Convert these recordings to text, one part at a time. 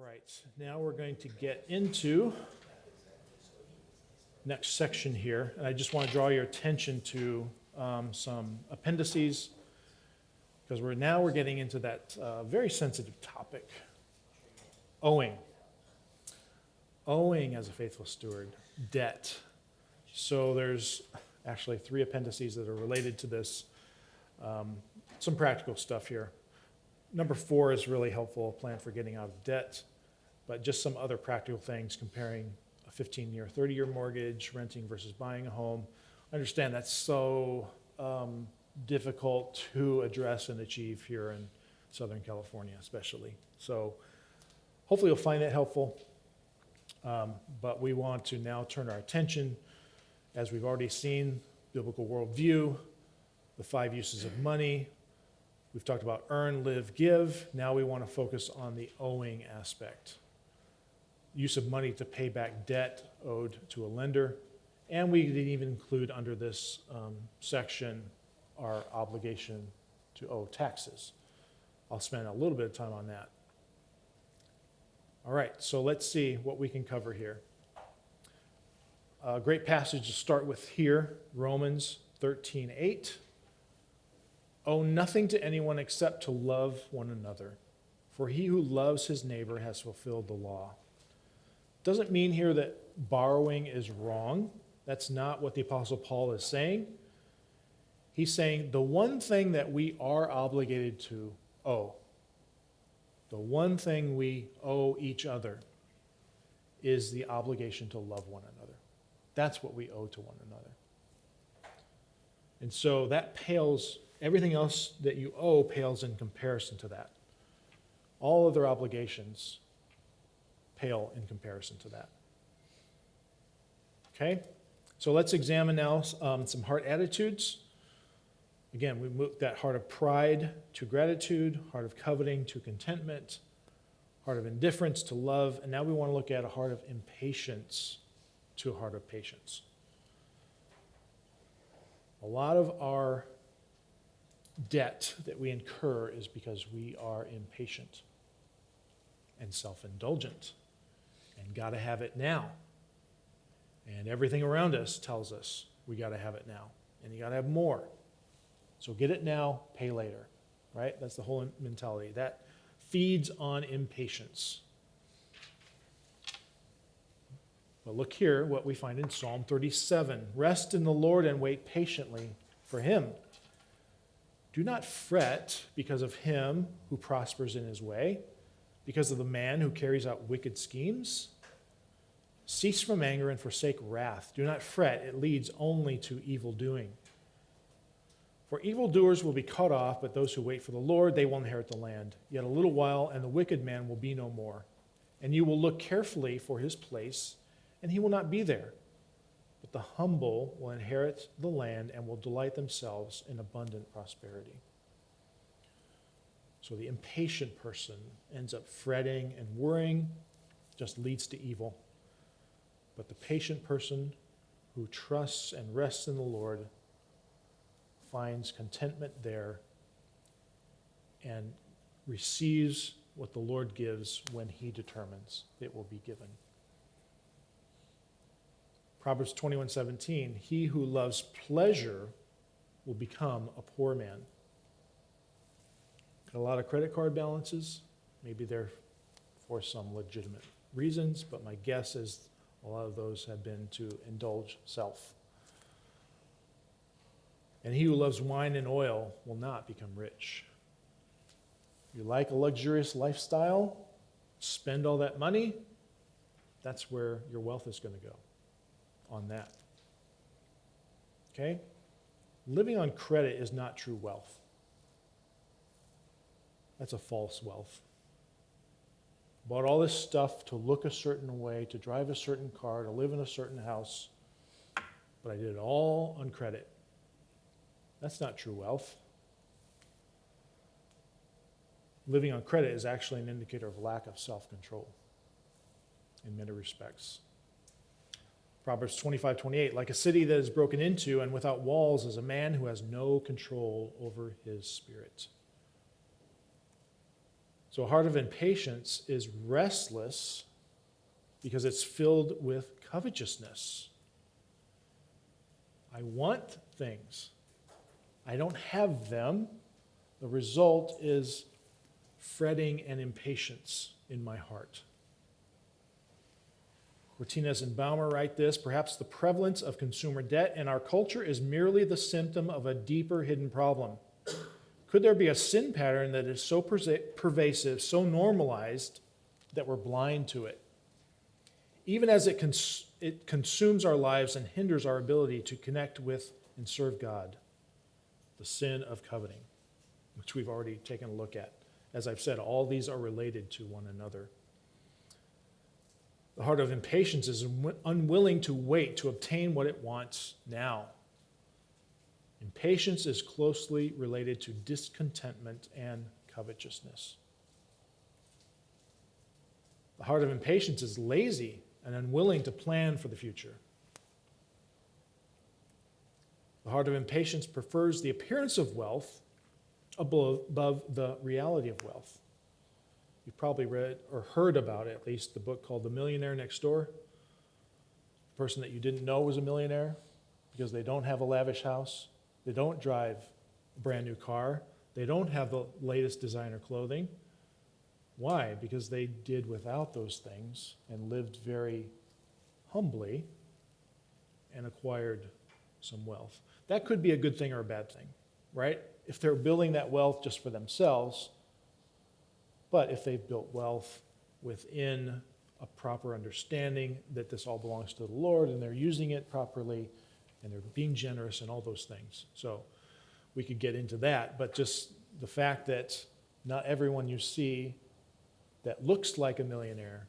right, now we're going to get into next section here. And I just want to draw your attention to some appendices, because we're getting into that very sensitive topic, owing. Owing as a faithful steward, debt. So there's actually 3 appendices that are related to this. Some practical stuff here. Number 4 is really helpful, a plan for getting out of debt, but just some other practical things comparing a 15-year, 30-year mortgage, renting versus buying a home. I understand that's so difficult to address and achieve here in Southern California especially. So hopefully you'll find that helpful. But we want to now turn our attention, as we've already seen, biblical worldview, the 5 uses of money. We've talked about earn, live, give. Now we want to focus on the owing aspect. Use of money to pay back debt owed to a lender. And we didn't even include under this section our obligation to owe taxes. I'll spend a little bit of time on that. All right, so let's see what we can cover here. A great passage to start with here, Romans 13:8. Owe nothing to anyone except to love one another, for he who loves his neighbor has fulfilled the law. Doesn't mean here that borrowing is wrong. That's not what the Apostle Paul is saying. He's saying the one thing that we are obligated to owe, the one thing we owe each other, is the obligation to love one another. That's what we owe to one another. And so that pales, everything else that you owe pales in comparison to that. All other obligations pale in comparison to that. Okay? So let's examine now some heart attitudes. Again, we moved that heart of pride to gratitude, heart of coveting to contentment, heart of indifference to love, and now we want to look at a heart of impatience to a heart of patience. A lot of our debt that we incur is because we are impatient and self-indulgent and got to have it now. And everything around us tells us we got to have it now, and you got to have more. So get it now, pay later, right? That's the whole mentality. That feeds on impatience. But look here what we find in Psalm 37. Rest in the Lord and wait patiently for him. Do not fret because of him who prospers in his way, because of the man who carries out wicked schemes. Cease from anger and forsake wrath. Do not fret, it leads only to evil doing. For evildoers will be cut off, but those who wait for the Lord, they will inherit the land. Yet a little while, and the wicked man will be no more. And you will look carefully for his place, and he will not be there. But the humble will inherit the land and will delight themselves in abundant prosperity. So the impatient person ends up fretting and worrying, just leads to evil. But the patient person who trusts and rests in the Lord finds contentment there and receives what the Lord gives when he determines it will be given. Proverbs 21:17, he who loves pleasure will become a poor man. Got a lot of credit card balances. Maybe they're for some legitimate reasons, but my guess is a lot of those have been to indulge self. And he who loves wine and oil will not become rich. If you like a luxurious lifestyle, spend all that money, that's where your wealth is going to go, on that. Okay? Living on credit is not true wealth. That's a false wealth. Bought all this stuff to look a certain way, to drive a certain car, to live in a certain house, but I did it all on credit. That's not true wealth. Living on credit is actually an indicator of lack of self-control in many respects. Proverbs 25:28, like a city that is broken into and without walls is a man who has no control over his spirit. So a heart of impatience is restless because it's filled with covetousness. I want things. I don't have them. The result is fretting and impatience in my heart. Cortines and Baumer write this: perhaps the prevalence of consumer debt in our culture is merely the symptom of a deeper hidden problem. Could there be a sin pattern that is so pervasive, so normalized, that we're blind to it? Even as it consumes our lives and hinders our ability to connect with and serve God. The sin of coveting, which we've already taken a look at. As I've said, all these are related to one another. The heart of impatience is unwilling to wait to obtain what it wants now. Impatience is closely related to discontentment and covetousness. The heart of impatience is lazy and unwilling to plan for the future. The heart of impatience prefers the appearance of wealth above the reality of wealth. You've probably read or heard about it, at least the book called The Millionaire Next Door. The person that you didn't know was a millionaire because they don't have a lavish house, they don't drive a brand new car, they don't have the latest designer clothing. Why? Because they did without those things and lived very humbly and acquired some wealth. That could be a good thing or a bad thing, right? If they're building that wealth just for themselves, but if they've built wealth within a proper understanding that this all belongs to the Lord and they're using it properly and they're being generous and all those things. So we could get into that, but just the fact that not everyone you see that looks like a millionaire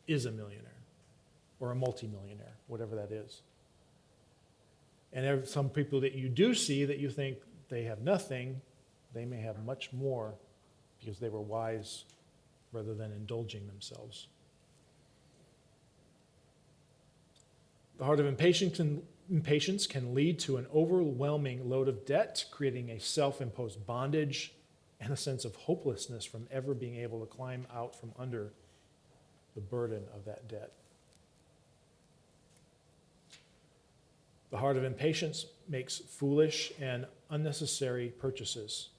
is a millionaire or a multimillionaire, whatever that is. And some people that you do see that you think they have nothing, they may have much more because they were wise rather than indulging themselves. The heart of impatience can lead to an overwhelming load of debt, creating a self-imposed bondage and a sense of hopelessness from ever being able to climb out from under the burden of that debt. The heart of impatience makes foolish and unnecessary purchases.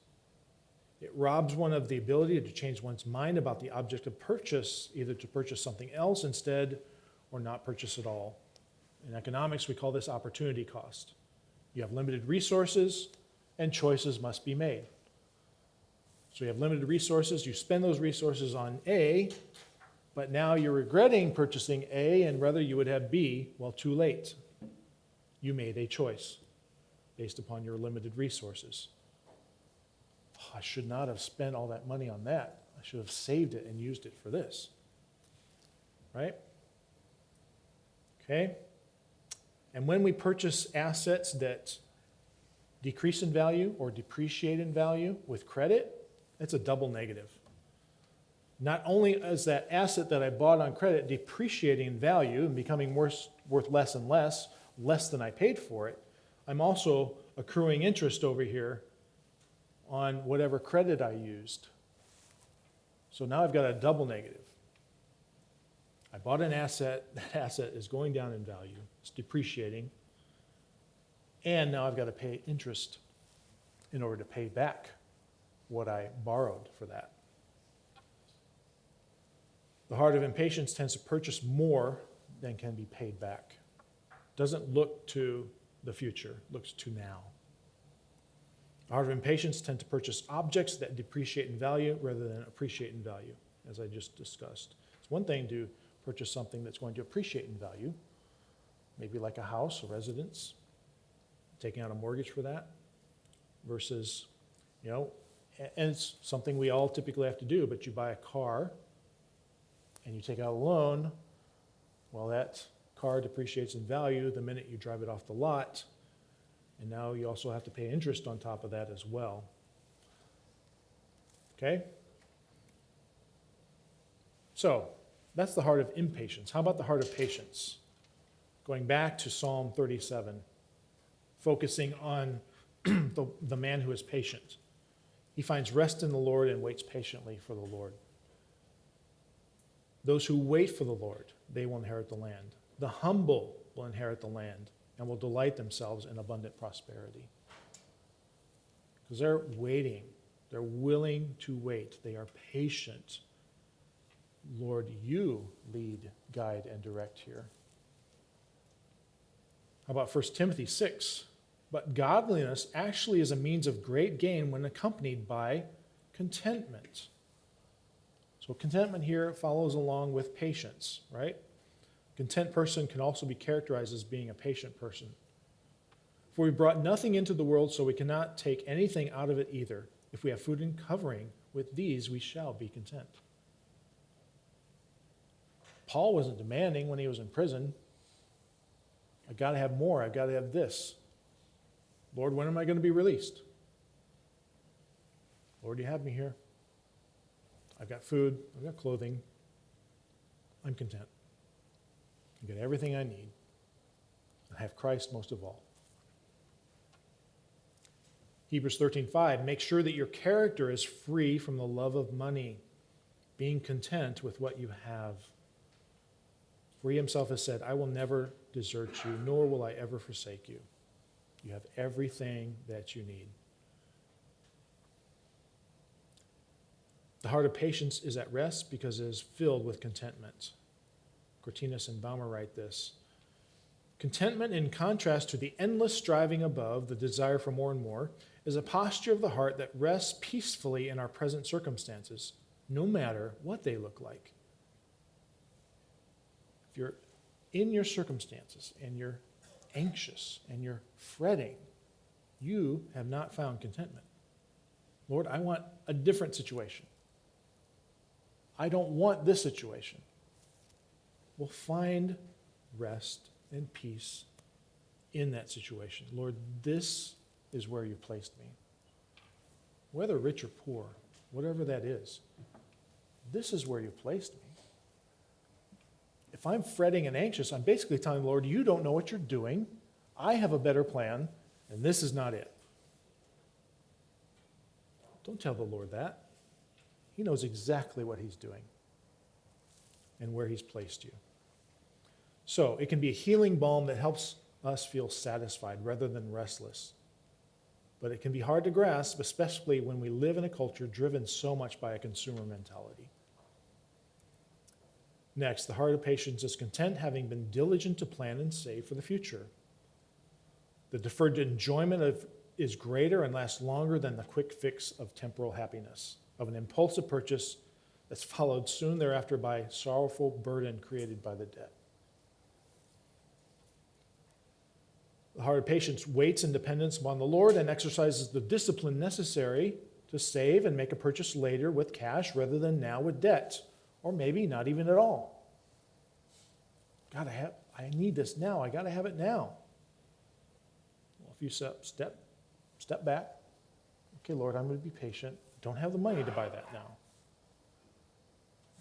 It robs one of the ability to change one's mind about the object of purchase, either to purchase something else instead or not purchase at all. In economics, we call this opportunity cost. You have limited resources and choices must be made. So you have limited resources, you spend those resources on A, but now you're regretting purchasing A and rather you would have B. Well, too late. You made a choice based upon your limited resources. Oh, I should not have spent all that money on that. I should have saved it and used it for this. Right? Okay? And when we purchase assets that decrease in value or depreciate in value with credit, it's a double negative. Not only is that asset that I bought on credit depreciating in value and becoming worth less and less than I paid for it, I'm also accruing interest over here on whatever credit I used. So now I've got a double negative. I bought an asset, that asset is going down in value, it's depreciating, and now I've got to pay interest in order to pay back what I borrowed for that. The heart of impatience tends to purchase more than can be paid back. Doesn't look to the future, looks to now. The heart of impatience tends to purchase objects that depreciate in value rather than appreciate in value, as I just discussed. It's one thing to purchase something that's going to appreciate in value, maybe like a house, a residence, taking out a mortgage for that, versus, and it's something we all typically have to do, but you buy a car and you take out a loan, well, that car depreciates in value the minute you drive it off the lot, and now you also have to pay interest on top of that as well. Okay? So, that's the heart of impatience. How about the heart of patience? Going back to Psalm 37, focusing on the man who is patient. He finds rest in the Lord and waits patiently for the Lord. Those who wait for the Lord, they will inherit the land. The humble will inherit the land and will delight themselves in abundant prosperity. Because they're waiting. They're willing to wait. They are patient. Lord, you lead, guide, and direct here. How about 1 Timothy 6? But godliness actually is a means of great gain when accompanied by contentment. So contentment here follows along with patience, right? A content person can also be characterized as being a patient person. For we brought nothing into the world, so we cannot take anything out of it either. If we have food and covering, with these we shall be content. Paul wasn't demanding when he was in prison, I got to have more, I've got to have this. Lord, when am I going to be released? Lord, you have me here. I've got food, I've got clothing. I'm content. I've got everything I need. I have Christ most of all. Hebrews 13:5, make sure that your character is free from the love of money, being content with what you have. For he himself has said, I will never desert you, nor will I ever forsake you. You have everything that you need. The heart of patience is at rest because it is filled with contentment. Cortinus and Baumer write this. Contentment, in contrast to the endless striving above, the desire for more and more, is a posture of the heart that rests peacefully in our present circumstances, no matter what they look like. If you're in your circumstances and you're anxious and you're fretting, you have not found contentment. Lord, I want a different situation. I don't want this situation. Well, find rest and peace in that situation. Lord, this is where you placed me. Whether rich or poor, whatever that is, this is where you placed me. If I'm fretting and anxious, I'm basically telling the Lord, you don't know what you're doing. I have a better plan, and this is not it. Don't tell the Lord that. He knows exactly what he's doing and where he's placed you. So it can be a healing balm that helps us feel satisfied rather than restless. But it can be hard to grasp, especially when we live in a culture driven so much by a consumer mentality. Next, the heart of patience is content, having been diligent to plan and save for the future. The deferred enjoyment is greater and lasts longer than the quick fix of temporal happiness, of an impulsive purchase that's followed soon thereafter by sorrowful burden created by the debt. The heart of patience waits in dependence upon the Lord and exercises the discipline necessary to save and make a purchase later with cash rather than now with debt, or maybe not even at all. I need this now. I got to have it now. Well, if you step back, okay, Lord, I'm going to be patient. Don't have the money to buy that now.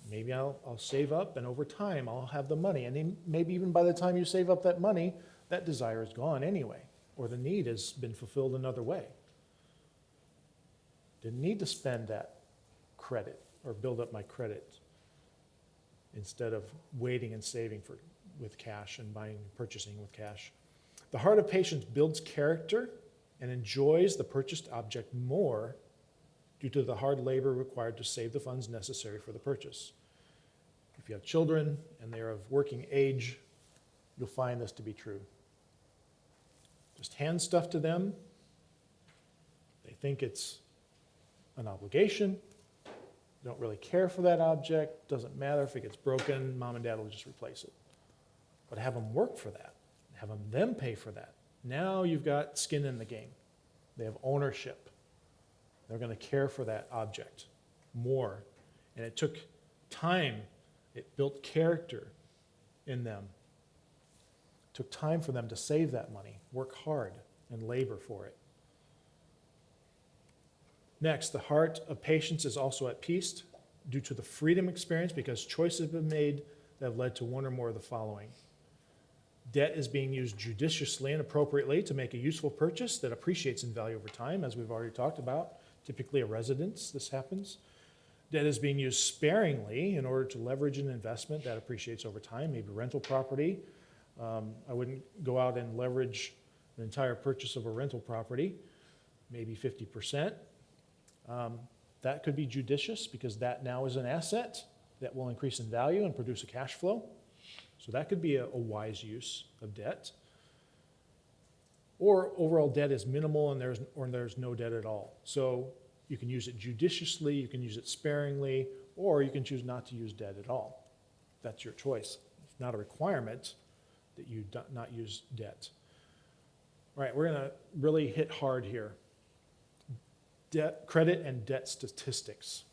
Maybe I'll save up, and over time I'll have the money. And then maybe even by the time you save up that money, that desire is gone anyway, or the need has been fulfilled another way. Didn't need to spend that credit or build up my credit instead of waiting and saving with cash and buying and purchasing with cash. The heart of patience builds character and enjoys the purchased object more due to the hard labor required to save the funds necessary for the purchase. If you have children and they are of working age, you'll find this to be true. Just hand stuff to them. They think it's an obligation. They don't really care for that object. Doesn't matter if it gets broken. Mom and dad will just replace it. But have them work for that. Have them pay for that. Now you've got skin in the game. They have ownership. They're going to care for that object more. And it took time. It built character in them. It took time for them to save that money, work hard, and labor for it. Next, the heart of patience is also at peace due to the freedom experienced because choices have been made that have led to one or more of the following. Debt is being used judiciously and appropriately to make a useful purchase that appreciates in value over time, as we've already talked about. typically a residence, this happens. Debt is being used sparingly in order to leverage an investment that appreciates over time, maybe rental property. I wouldn't go out and leverage an entire purchase of a rental property, maybe 50%. That could be judicious because that now is an asset that will increase in value and produce a cash flow. So that could be a wise use of debt. Or overall debt is minimal and there's no debt at all. So you can use it judiciously, you can use it sparingly, or you can choose not to use debt at all. That's your choice. It's not a requirement that you not use debt. All right, we're going to really hit hard here. Debt, credit and debt statistics.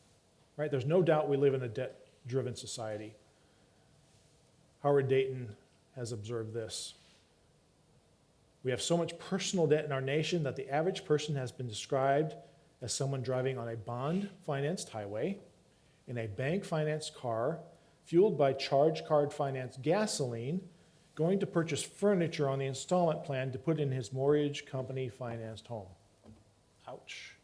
Right? There's no doubt we live in a debt-driven society. Howard Dayton has observed this. We have so much personal debt in our nation that the average person has been described as someone driving on a bond-financed highway, in a bank-financed car, fueled by charge card-financed gasoline, going to purchase furniture on the installment plan to put in his mortgage company-financed home. Ouch.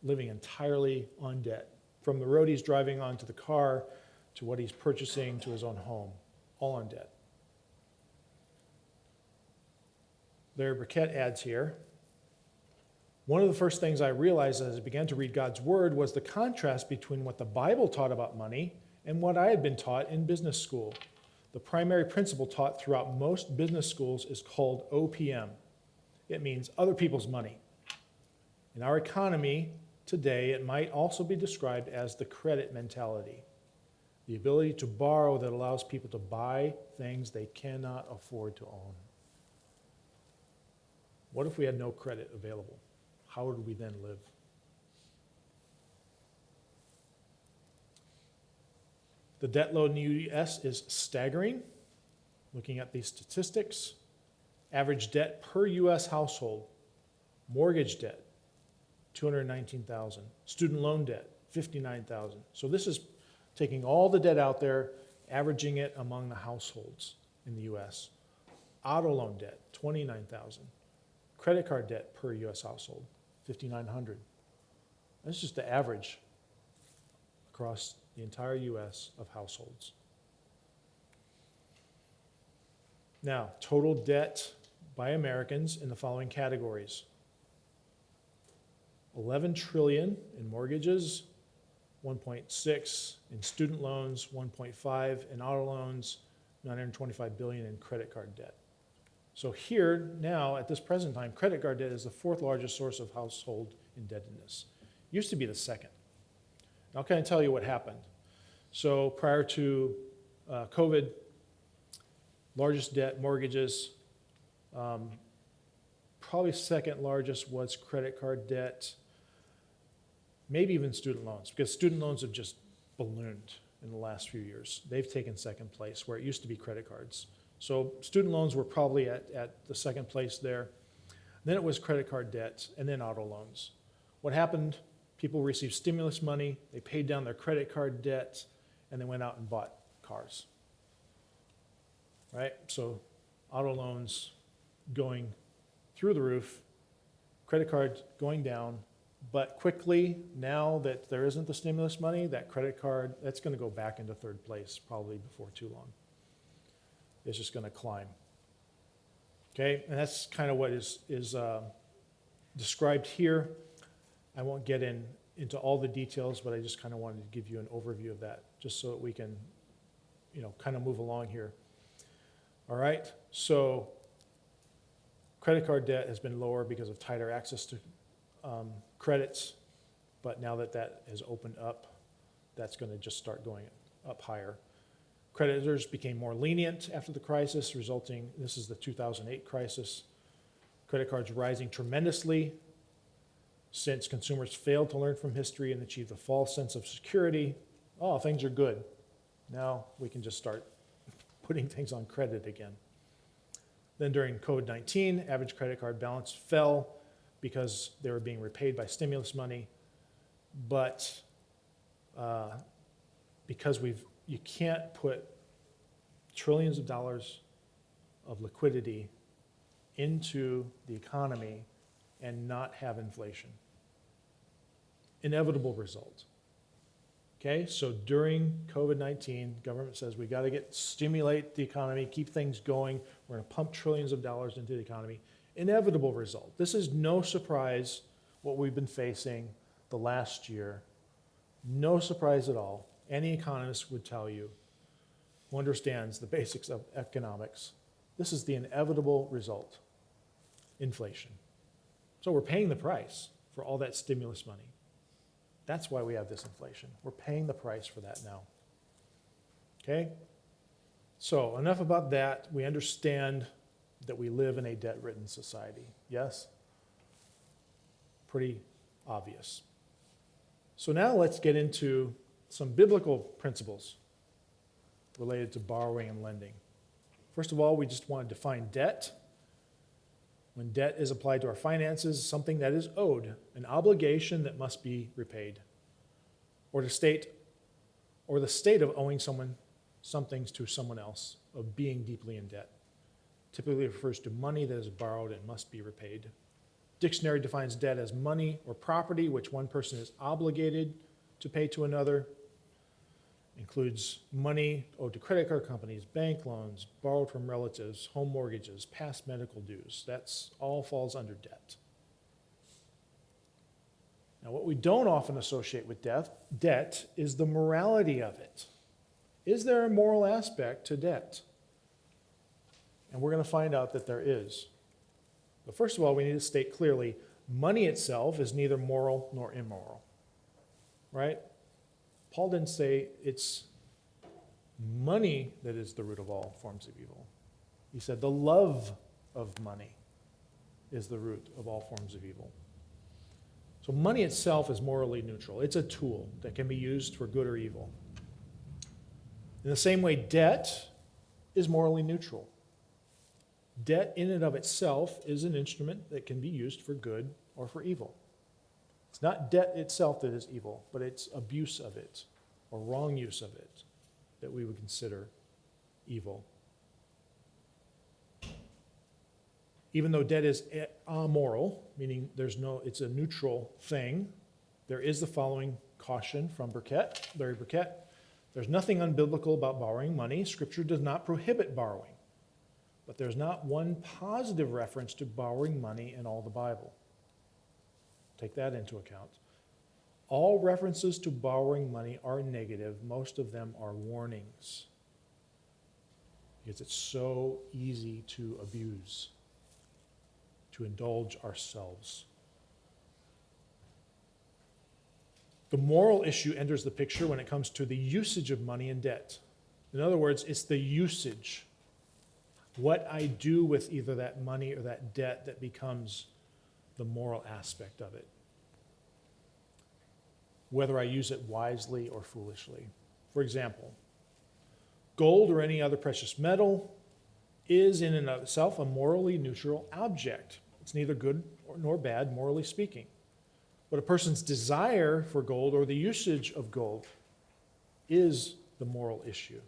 Living entirely on debt. From the road he's driving onto the car to what he's purchasing to his own home, all on debt. Larry Burkett adds here, one of the first things I realized as I began to read God's word was the contrast between what the Bible taught about money and what I had been taught in business school. The primary principle taught throughout most business schools is called OPM. It means other people's money. In our economy today, it might also be described as the credit mentality, the ability to borrow that allows people to buy things they cannot afford to own. What if we had no credit available? How would we then live? The debt load in the U.S. is staggering. Looking at these statistics, average debt per U.S. household, mortgage debt, $219,000. Student loan debt, $59,000. So this is taking all the debt out there, averaging it among the households in the U.S. Auto loan debt, $29,000. Credit card debt per U.S. household, $5,900. That's just the average across the entire U.S. of households. Now, total debt by Americans in the following categories. 11 trillion in mortgages, 1.6 in student loans, 1.5 in auto loans, 925 billion in credit card debt. So here, now, at this present time, credit card debt is the fourth largest source of household indebtedness. Used to be the second. I'll kind of tell you what happened. So prior to COVID, largest debt, mortgages, probably second largest was credit card debt, maybe even student loans, because student loans have just ballooned in the last few years. They've taken second place where it used to be credit cards. So student loans were probably at the second place there. Then it was credit card debt, and then auto loans. What happened? People received stimulus money, they paid down their credit card debt, and they went out and bought cars. Right? So auto loans going through the roof, credit cards going down, but quickly, now that there isn't the stimulus money, that credit card, that's going to go back into third place probably before too long. It's just going to climb. Okay, and that's kind of what is described here. I won't get into all the details, but I just kind of wanted to give you an overview of that, just so that we can, kind of move along here. All right, so credit card debt has been lower because of tighter access to credits, but now that that has opened up, that's going to just start going up higher. Creditors became more lenient after the crisis, this is the 2008 crisis, credit cards rising tremendously since consumers failed to learn from history and achieved a false sense of security. Oh, things are good. Now we can just start putting things on credit again. Then during COVID-19, average credit card balance fell because they were being repaid by stimulus money, but because you can't put trillions of dollars of liquidity into the economy and not have inflation. inevitable result. Okay, so during COVID-19, government says we got to stimulate the economy, keep things going. We're going to pump trillions of dollars into the economy. Inevitable result. This is no surprise what we've been facing the last year. No surprise at all. Any economist would tell you, who understands the basics of economics, this is the inevitable result. Inflation. So we're paying the price for all that stimulus money. That's why we have this inflation. We're paying the price for that now. Okay? So enough about that. We understand that we live in a debt-ridden society. Yes? Pretty obvious. So now let's get into some biblical principles related to borrowing and lending. First of all, we just want to define debt. When debt is applied to our finances, something that is owed, an obligation that must be repaid, or the state of owing something to someone else, of being deeply in debt. Typically refers to money that is borrowed and must be repaid. Dictionary defines debt as money or property which one person is obligated to pay to another. Includes money owed to credit card companies, bank loans, borrowed from relatives, home mortgages, past medical dues. That's all falls under debt. Now, what we don't often associate with debt is the morality of it. Is there a moral aspect to debt? And we're going to find out that there is. But first of all, we need to state clearly, money itself is neither moral nor immoral. Right? Paul didn't say it's money that is the root of all forms of evil. He said the love of money is the root of all forms of evil. So money itself is morally neutral. It's a tool that can be used for good or evil. In the same way, debt is morally neutral. Debt in and of itself is an instrument that can be used for good or for evil. It's not debt itself that is evil, but it's abuse of it or wrong use of it that we would consider evil. Even though debt is amoral, meaning it's a neutral thing, there is the following caution from Larry Burkett. There's nothing unbiblical about borrowing money. Scripture does not prohibit borrowing, but there's not one positive reference to borrowing money in all the Bible. Take that into account. All references to borrowing money are negative. Most of them are warnings, because it's so easy to abuse, to indulge ourselves. The moral issue enters the picture when it comes to the usage of money and debt. In other words, it's the usage, what I do with either that money or that debt, that becomes the moral aspect of it. Whether I use it wisely or foolishly. For example, gold or any other precious metal is in and of itself a morally neutral object. It's neither good nor bad, morally speaking. But a person's desire for gold or the usage of gold is the moral issue.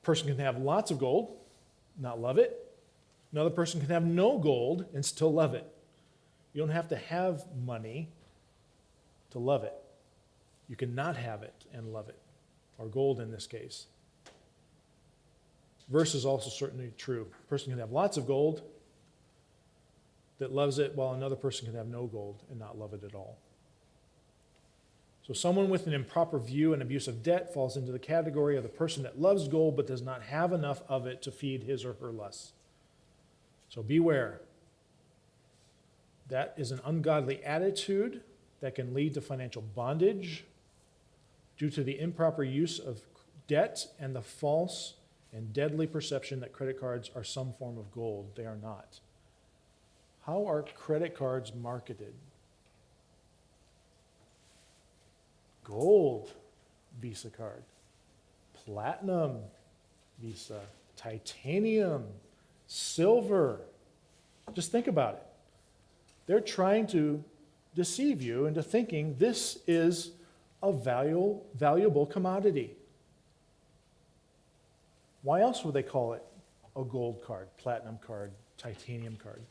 A person can have lots of gold, not love it. Another person can have no gold and still love it. You don't have to have money to love it. You can not have it and love it, or gold in this case. Verse is also certainly true. A person can have lots of gold that loves it, while another person can have no gold and not love it at all. So someone with an improper view and abuse of debt falls into the category of the person that loves gold but does not have enough of it to feed his or her lusts. So beware. That is an ungodly attitude that can lead to financial bondage due to the improper use of debt and the false and deadly perception that credit cards are some form of gold. They are not. How are credit cards marketed? Gold Visa card, platinum Visa, titanium, silver. Just think about it. They're trying to deceive you into thinking this is a valuable commodity. Why else would they call it a gold card, platinum card, titanium card?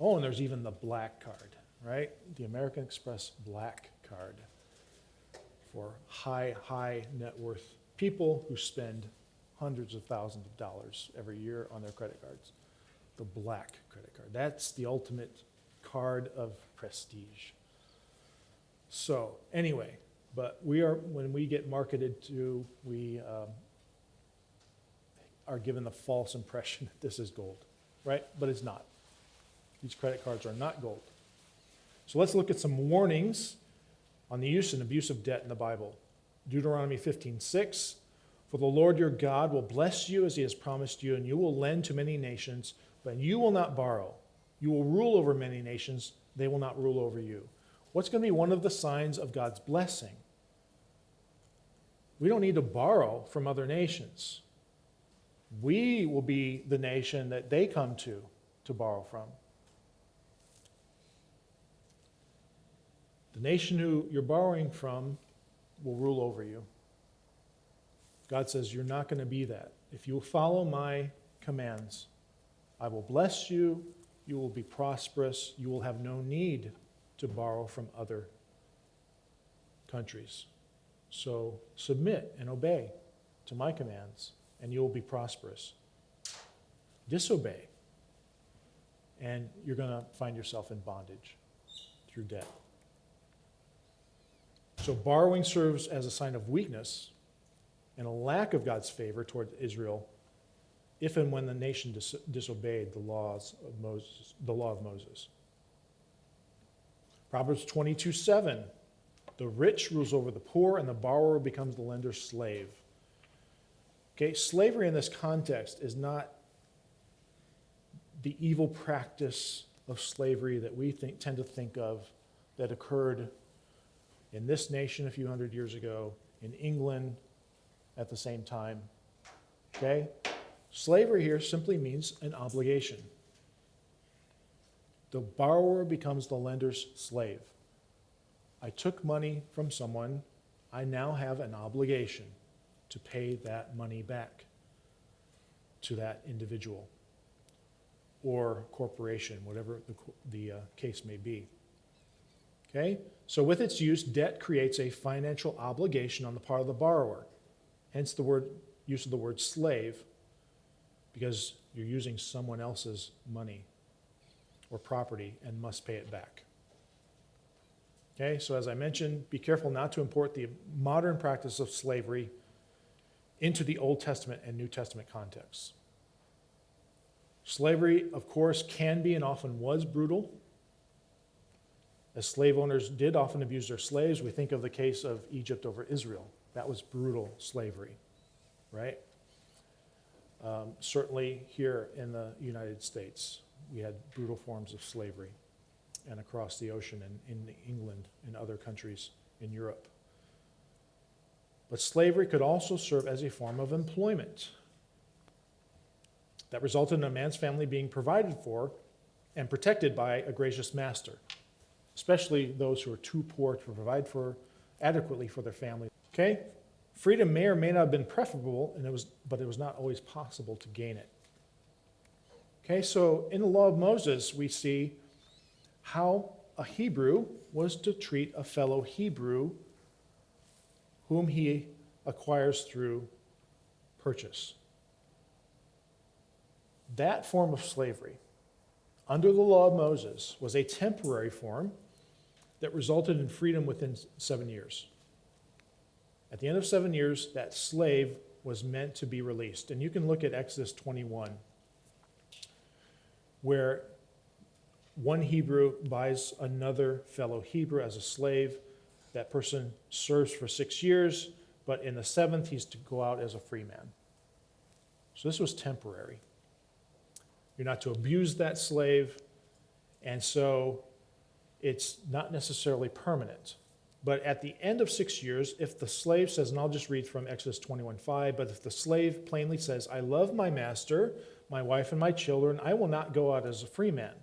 Oh, and there's even the black card, right? The American Express black card for high net worth people who spend hundreds of thousands of dollars every year on their credit cards. The black credit card. That's the ultimate card of prestige. So anyway, but when we get marketed to, we are given the false impression that this is gold, right? But it's not. These credit cards are not gold. So let's look at some warnings on the use and abuse of debt in the Bible. Deuteronomy 15:6, for the Lord your God will bless you as he has promised you, and you will lend to many nations, but you will not borrow. You will rule over many nations, they will not rule over you. What's going to be one of the signs of God's blessing? We don't need to borrow from other nations. We will be the nation that they come to borrow from. The nation who you're borrowing from will rule over you. God says you're not going to be that. If you will follow my commands, I will bless you, you will be prosperous, you will have no need to borrow from other countries. So submit and obey to my commands, and you will be prosperous. Disobey, and you're going to find yourself in bondage through debt. So borrowing serves as a sign of weakness and a lack of God's favor toward Israel if and when the nation disobeyed the law of Moses. Proverbs 22:7, the rich rules over the poor, and the borrower becomes the lender's slave. Okay, slavery in this context is not the evil practice of slavery that we tend to think of that occurred in this nation a few hundred years ago, in England at the same time. Okay? Slavery here simply means an obligation. The borrower becomes the lender's slave. I took money from someone. I now have an obligation to pay that money back to that individual or corporation, whatever the case may be. Okay? So with its use, debt creates a financial obligation on the part of the borrower. Hence the use of the word slave, because you're using someone else's money or property and must pay it back. Okay, so as I mentioned, be careful not to import the modern practice of slavery into the Old Testament and New Testament contexts. Slavery, of course, can be and often was brutal. As slave owners did often abuse their slaves, we think of the case of Egypt over Israel. That was brutal slavery, right? Certainly here in the United States, we had brutal forms of slavery, and across the ocean and in England and other countries in Europe. But slavery could also serve as a form of employment that resulted in a man's family being provided for and protected by a gracious master, especially those who are too poor to provide adequately for their family. Okay? Freedom may or may not have been preferable, but it was not always possible to gain it. Okay, so in the law of Moses, we see how a Hebrew was to treat a fellow Hebrew whom he acquires through purchase. That form of slavery, under the law of Moses, was a temporary form that resulted in freedom within 7 years. At the end of 7 years, that slave was meant to be released. And you can look at Exodus 21, where one Hebrew buys another fellow Hebrew as a slave. That person serves for 6 years, but in the 7th, he's to go out as a free man. So this was temporary. You're not to abuse that slave, and so it's not necessarily permanent. But at the end of 6 years, if the slave says, and I'll just read from Exodus 21:5, but if the slave plainly says, I love my master, my wife, and my children, I will not go out as a free man.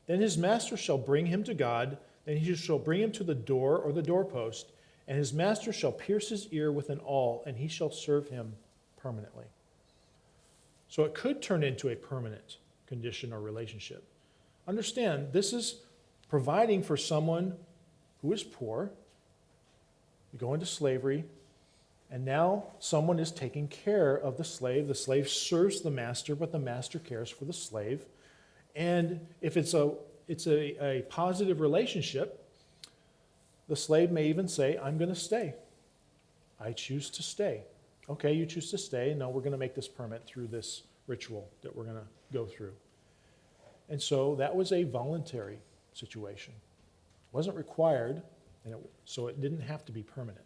Then his master shall bring him to God, then he shall bring him to the door or the doorpost, and his master shall pierce his ear with an awl, and he shall serve him permanently. So it could turn into a permanent condition or relationship. understand, this is providing for someone who is poor. You go into slavery, and now someone is taking care of the slave. The slave serves the master, but the master cares for the slave. And if it's a positive relationship, the slave may even say, I'm going to stay. I choose to stay. Okay, you choose to stay. No, we're going to make this permit through this ritual that we're going to go through. And so that was a voluntary situation. It wasn't required, so it didn't have to be permanent.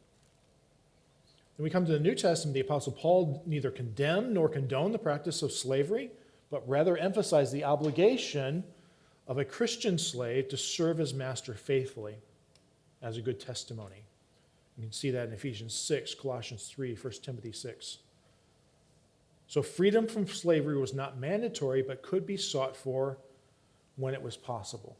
When we come to the New Testament, the Apostle Paul neither condemned nor condoned the practice of slavery, but rather emphasized the obligation of a Christian slave to serve his master faithfully as a good testimony. You can see that in Ephesians 6, Colossians 3, 1 Timothy 6. So freedom from slavery was not mandatory, but could be sought for when it was possible.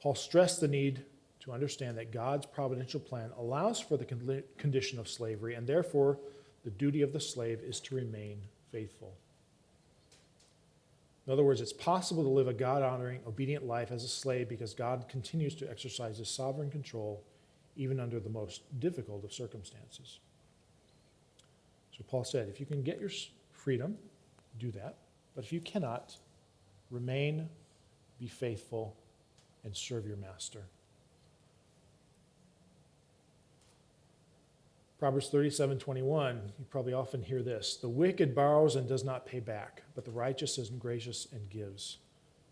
Paul stressed the need to understand that God's providential plan allows for the condition of slavery, and therefore the duty of the slave is to remain faithful. In other words, it's possible to live a God-honoring, obedient life as a slave because God continues to exercise his sovereign control even under the most difficult of circumstances. So Paul said, if you can get your freedom, do that. But if you cannot, remain, be faithful, and serve your master. Proverbs 37:21, you probably often hear this. The wicked borrows and does not pay back, but the righteous is gracious and gives.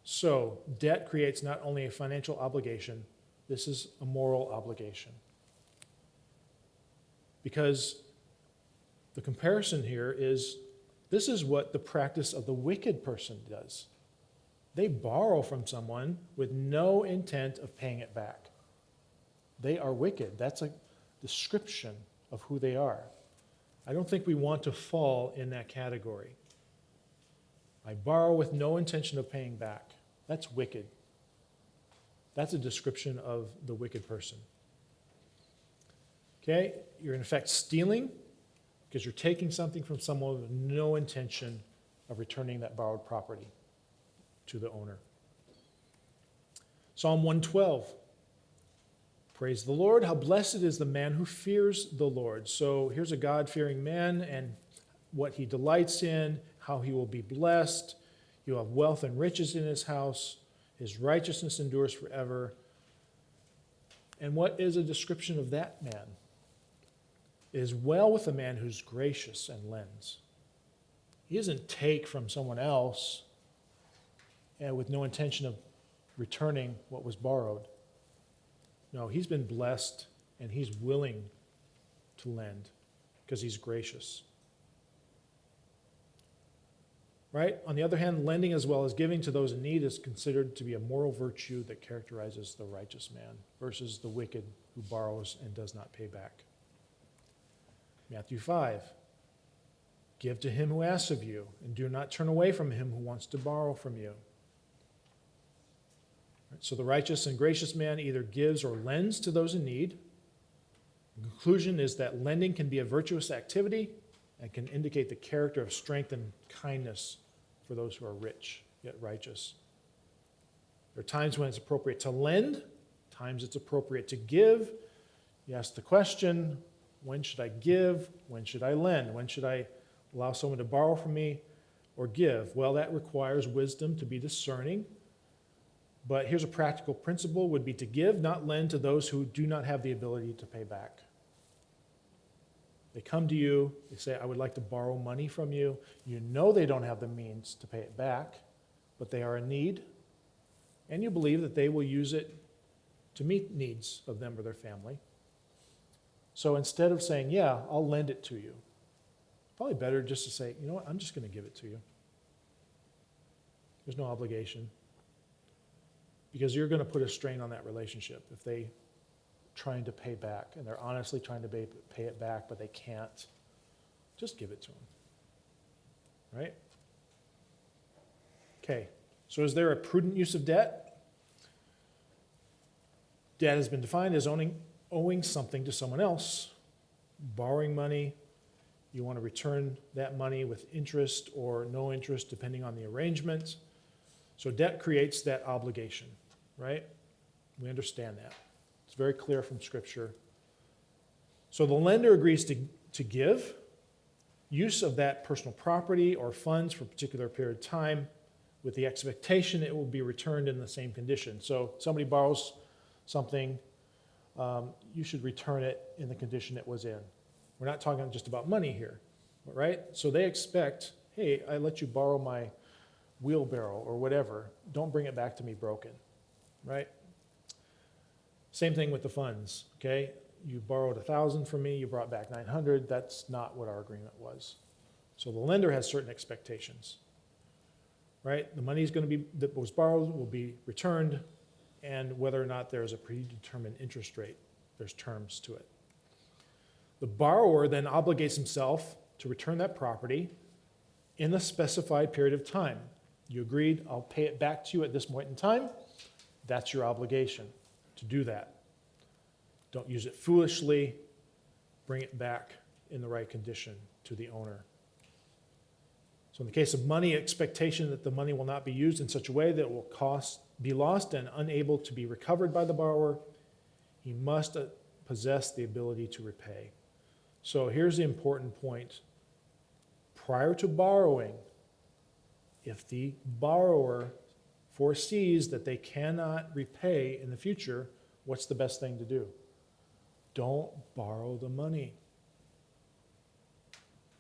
So, debt creates not only a financial obligation, this is a moral obligation. Because the comparison here is, this is what the practice of the wicked person does. They borrow from someone with no intent of paying it back. They are wicked. That's a description of who they are. I don't think we want to fall in that category. I borrow with no intention of paying back. That's wicked. That's a description of the wicked person. Okay? You're in effect stealing because you're taking something from someone with no intention of returning that borrowed property to the owner. Psalm 112. Praise the Lord. How blessed is the man who fears the Lord. So here's a God-fearing man and what he delights in, how he will be blessed. He'll have wealth and riches in his house. His righteousness endures forever. And what is a description of that man? It is well with a man who's gracious and lends. He doesn't take from someone else and with no intention of returning what was borrowed. No, he's been blessed and he's willing to lend because he's gracious. Right? On the other hand, lending as well as giving to those in need is considered to be a moral virtue that characterizes the righteous man versus the wicked who borrows and does not pay back. Matthew 5. Give to him who asks of you, and do not turn away from him who wants to borrow from you. So the righteous and gracious man either gives or lends to those in need. The conclusion is that lending can be a virtuous activity and can indicate the character of strength and kindness for those who are rich yet righteous. There are times when it's appropriate to lend, times it's appropriate to give. You ask the question, when should I give? When should I lend? When should I allow someone to borrow from me or give? Well, that requires wisdom to be discerning. But here's a practical principle would be to give, not lend to those who do not have the ability to pay back. They come to you, they say, I would like to borrow money from you. You know they don't have the means to pay it back, but they are in need. And you believe that they will use it to meet needs of them or their family. So instead of saying, yeah, I'll lend it to you, probably better just to say, you know what, I'm just going to give it to you. There's no obligation. Because you're going to put a strain on that relationship if they trying to pay back and they're honestly trying to pay it back, but they can't. Just give it to them. Right? Okay, so is there a prudent use of debt? Debt has been defined as owing something to someone else, borrowing money. You want to return that money with interest or no interest, depending on the arrangement. So debt creates that obligation, right? We understand that. It's very clear from Scripture. So the lender agrees to give use of that personal property or funds for a particular period of time with the expectation it will be returned in the same condition. So somebody borrows something, you should return it in the condition it was in. We're not talking just about money here, right? So they expect, hey, I let you borrow my wheelbarrow or whatever. Don't bring it back to me broken, right? Same thing with the funds, okay? You borrowed 1,000 from me, you brought back 900. That's not what our agreement was. So the lender has certain expectations, right? The money is going to be that was borrowed will be returned, and whether or not there's a predetermined interest rate, there's terms to it. The borrower then obligates himself to return that property in the specified period of time. You agreed, I'll pay it back to you at this point in time. That's your obligation to do that. Don't use it foolishly. Bring it back in the right condition to the owner. So in the case of money, expectation that the money will not be used in such a way that it will be lost and unable to be recovered by the borrower, he must possess the ability to repay. So here's the important point. Prior to borrowing, if the borrower foresees that they cannot repay in the future, what's the best thing to do? Don't borrow the money.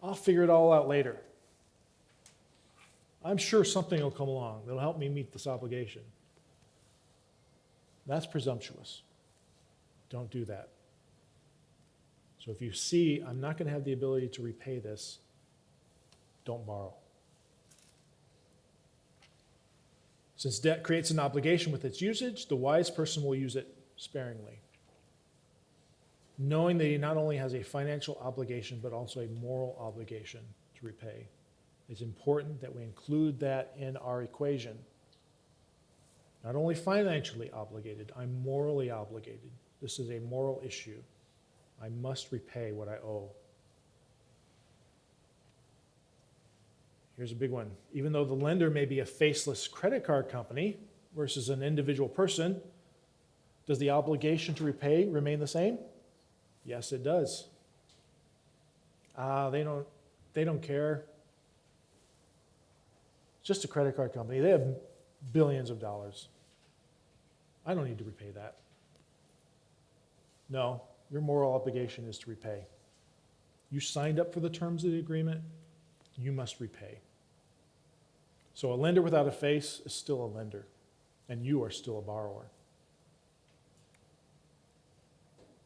I'll figure it all out later. I'm sure something will come along that'll help me meet this obligation. That's presumptuous. Don't do that. So if you see, I'm not going to have the ability to repay this, don't borrow. Since debt creates an obligation with its usage, the wise person will use it sparingly, knowing that he not only has a financial obligation, but also a moral obligation to repay. It's important that we include that in our equation. Not only financially obligated, I'm morally obligated. This is a moral issue. I must repay what I owe. Here's a big one. Even though the lender may be a faceless credit card company versus an individual person, does the obligation to repay remain the same? Yes, it does. They don't care. It's just a credit card company. They have billions of dollars. I don't need to repay that. No, your moral obligation is to repay. You signed up for the terms of the agreement, you must repay. So a lender without a face is still a lender, and you are still a borrower.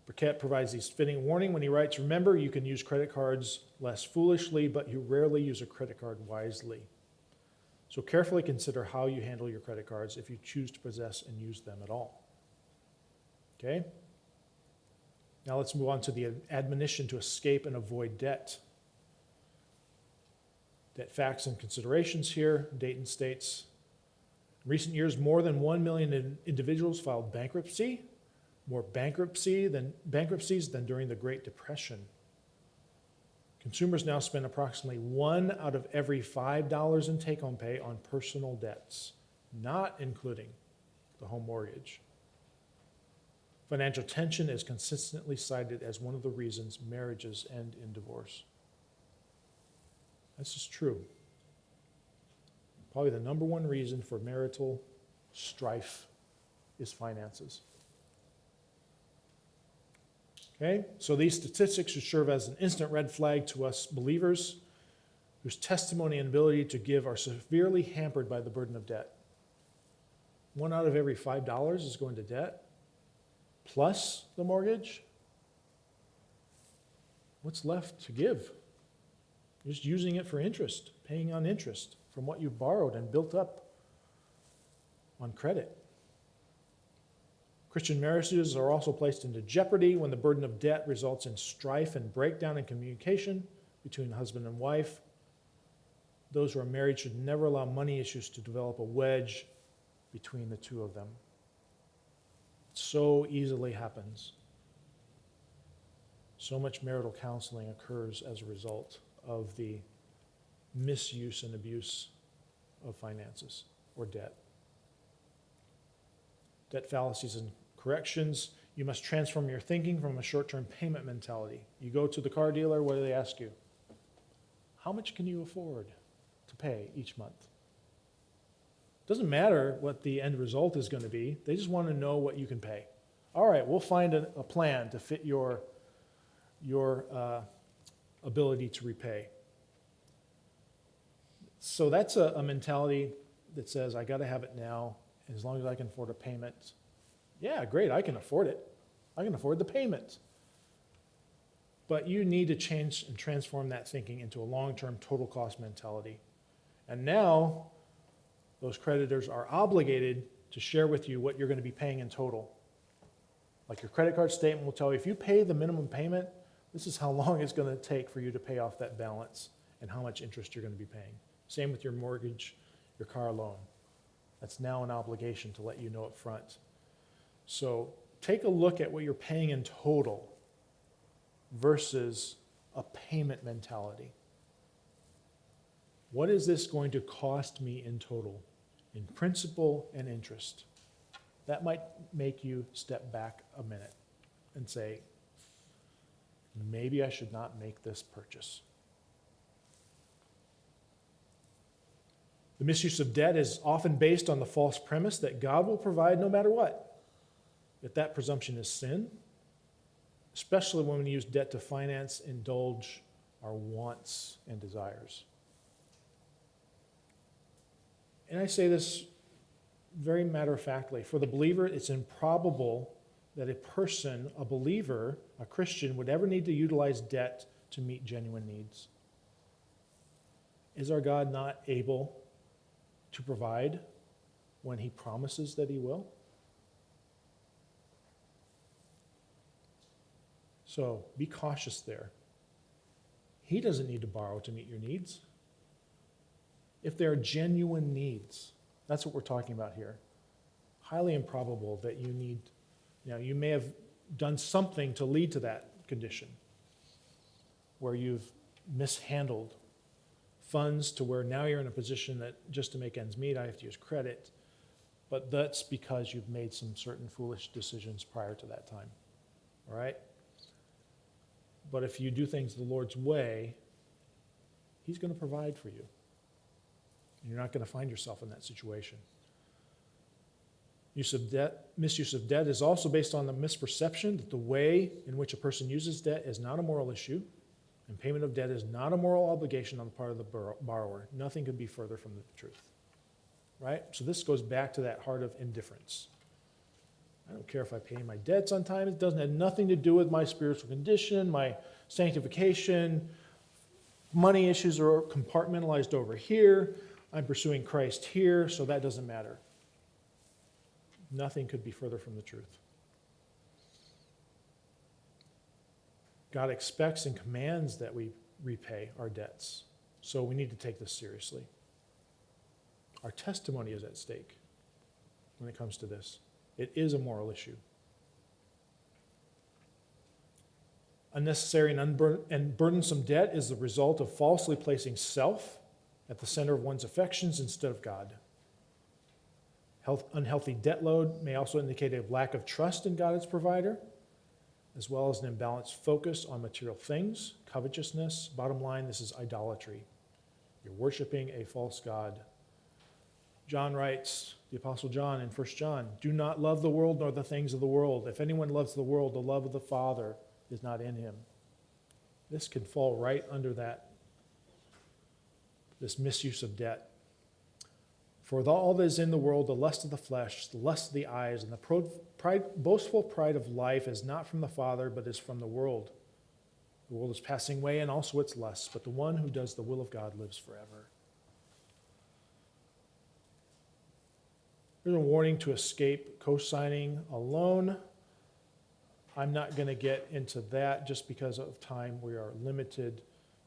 Burkett provides these fitting warning when he writes, remember, you can use credit cards less foolishly, but you rarely use a credit card wisely. So carefully consider how you handle your credit cards if you choose to possess and use them at all. Okay? Now let's move on to the admonition to escape and avoid debt. Debt facts and considerations here. Dayton states, in recent years, more than 1 million individuals filed bankruptcy, more bankruptcies than during the Great Depression. Consumers now spend approximately 1 out of every $5 in take-home pay on personal debts, not including the home mortgage. Financial tension is consistently cited as one of the reasons marriages end in divorce. This is true. Probably the number one reason for marital strife is finances. Okay, so these statistics should serve as an instant red flag to us believers whose testimony and ability to give are severely hampered by the burden of debt. 1 out of every $5 is going to debt, plus the mortgage. What's left to give? You're just using it for interest, paying on interest from what you borrowed and built up on credit. Christian marriages are also placed into jeopardy when the burden of debt results in strife and breakdown in communication between husband and wife. Those who are married should never allow money issues to develop a wedge between the two of them. It so easily happens. So much marital counseling occurs as a result of the misuse and abuse of finances or debt. debt fallacies and corrections. You must transform your thinking from a short-term payment mentality. You go to the car dealer, what do they ask you? How much can you afford to pay each month? Doesn't matter what the end result is going to be. They just want to know what you can pay. All right, we'll find a plan to fit your ability to repay. So that's a mentality that says, I got to have it now, as long as I can afford a payment. Yeah, great, I can afford it. I can afford the payment. But you need to change and transform that thinking into a long-term total cost mentality. And now, those creditors are obligated to share with you what you're going to be paying in total. Like your credit card statement will tell you, if you pay the minimum payment, this is how long it's going to take for you to pay off that balance and how much interest you're going to be paying. Same with your mortgage, your car loan. That's now an obligation to let you know up front. So take a look at what you're paying in total versus a payment mentality. What is this going to cost me in total, in principal and interest? That might make you step back a minute and say, maybe I should not make this purchase. The misuse of debt is often based on the false premise that God will provide no matter what. Yet that presumption is sin, especially when we use debt to finance, indulge our wants and desires. And I say this very matter-of-factly. For the believer, it's improbable that a person, a believer, a Christian, would ever need to utilize debt to meet genuine needs. Is our God not able to provide when he promises that he will? So be cautious there. He doesn't need to borrow to meet your needs. If there are genuine needs, that's what we're talking about here. Highly improbable that you need, you may have done something to lead to that condition where you've mishandled funds to where now you're in a position that just to make ends meet, I have to use credit. But that's because you've made some certain foolish decisions prior to that time. All right? But if you do things the Lord's way, he's going to provide for you. And you're not going to find yourself in that situation. Misuse of debt is also based on the misperception that the way in which a person uses debt is not a moral issue, and payment of debt is not a moral obligation on the part of the borrower. Nothing could be further from the truth. Right? So this goes back to that heart of indifference. I don't care if I pay my debts on time. It doesn't have nothing to do with my spiritual condition, my sanctification. Money issues are compartmentalized over here. I'm pursuing Christ here, so that doesn't matter. Nothing could be further from the truth. God expects and commands that we repay our debts, so we need to take this seriously. Our testimony is at stake when it comes to this. It is a moral issue. Unnecessary and burdensome debt is the result of falsely placing self at the center of one's affections instead of God. Unhealthy debt load may also indicate a lack of trust in God as provider, as well as an imbalanced focus on material things, covetousness. Bottom line, this is idolatry. You're worshiping a false god. John writes, the Apostle John in 1 John, do not love the world nor the things of the world. If anyone loves the world, the love of the Father is not in him. This can fall right under this misuse of debt. For all that is in the world, the lust of the flesh, the lust of the eyes, and the boastful pride of life is not from the Father, but is from the world. The world is passing away and also its lusts, but the one who does the will of God lives forever. There's a warning to escape co-signing a loan. I'm not going to get into that just because of time. We are limited.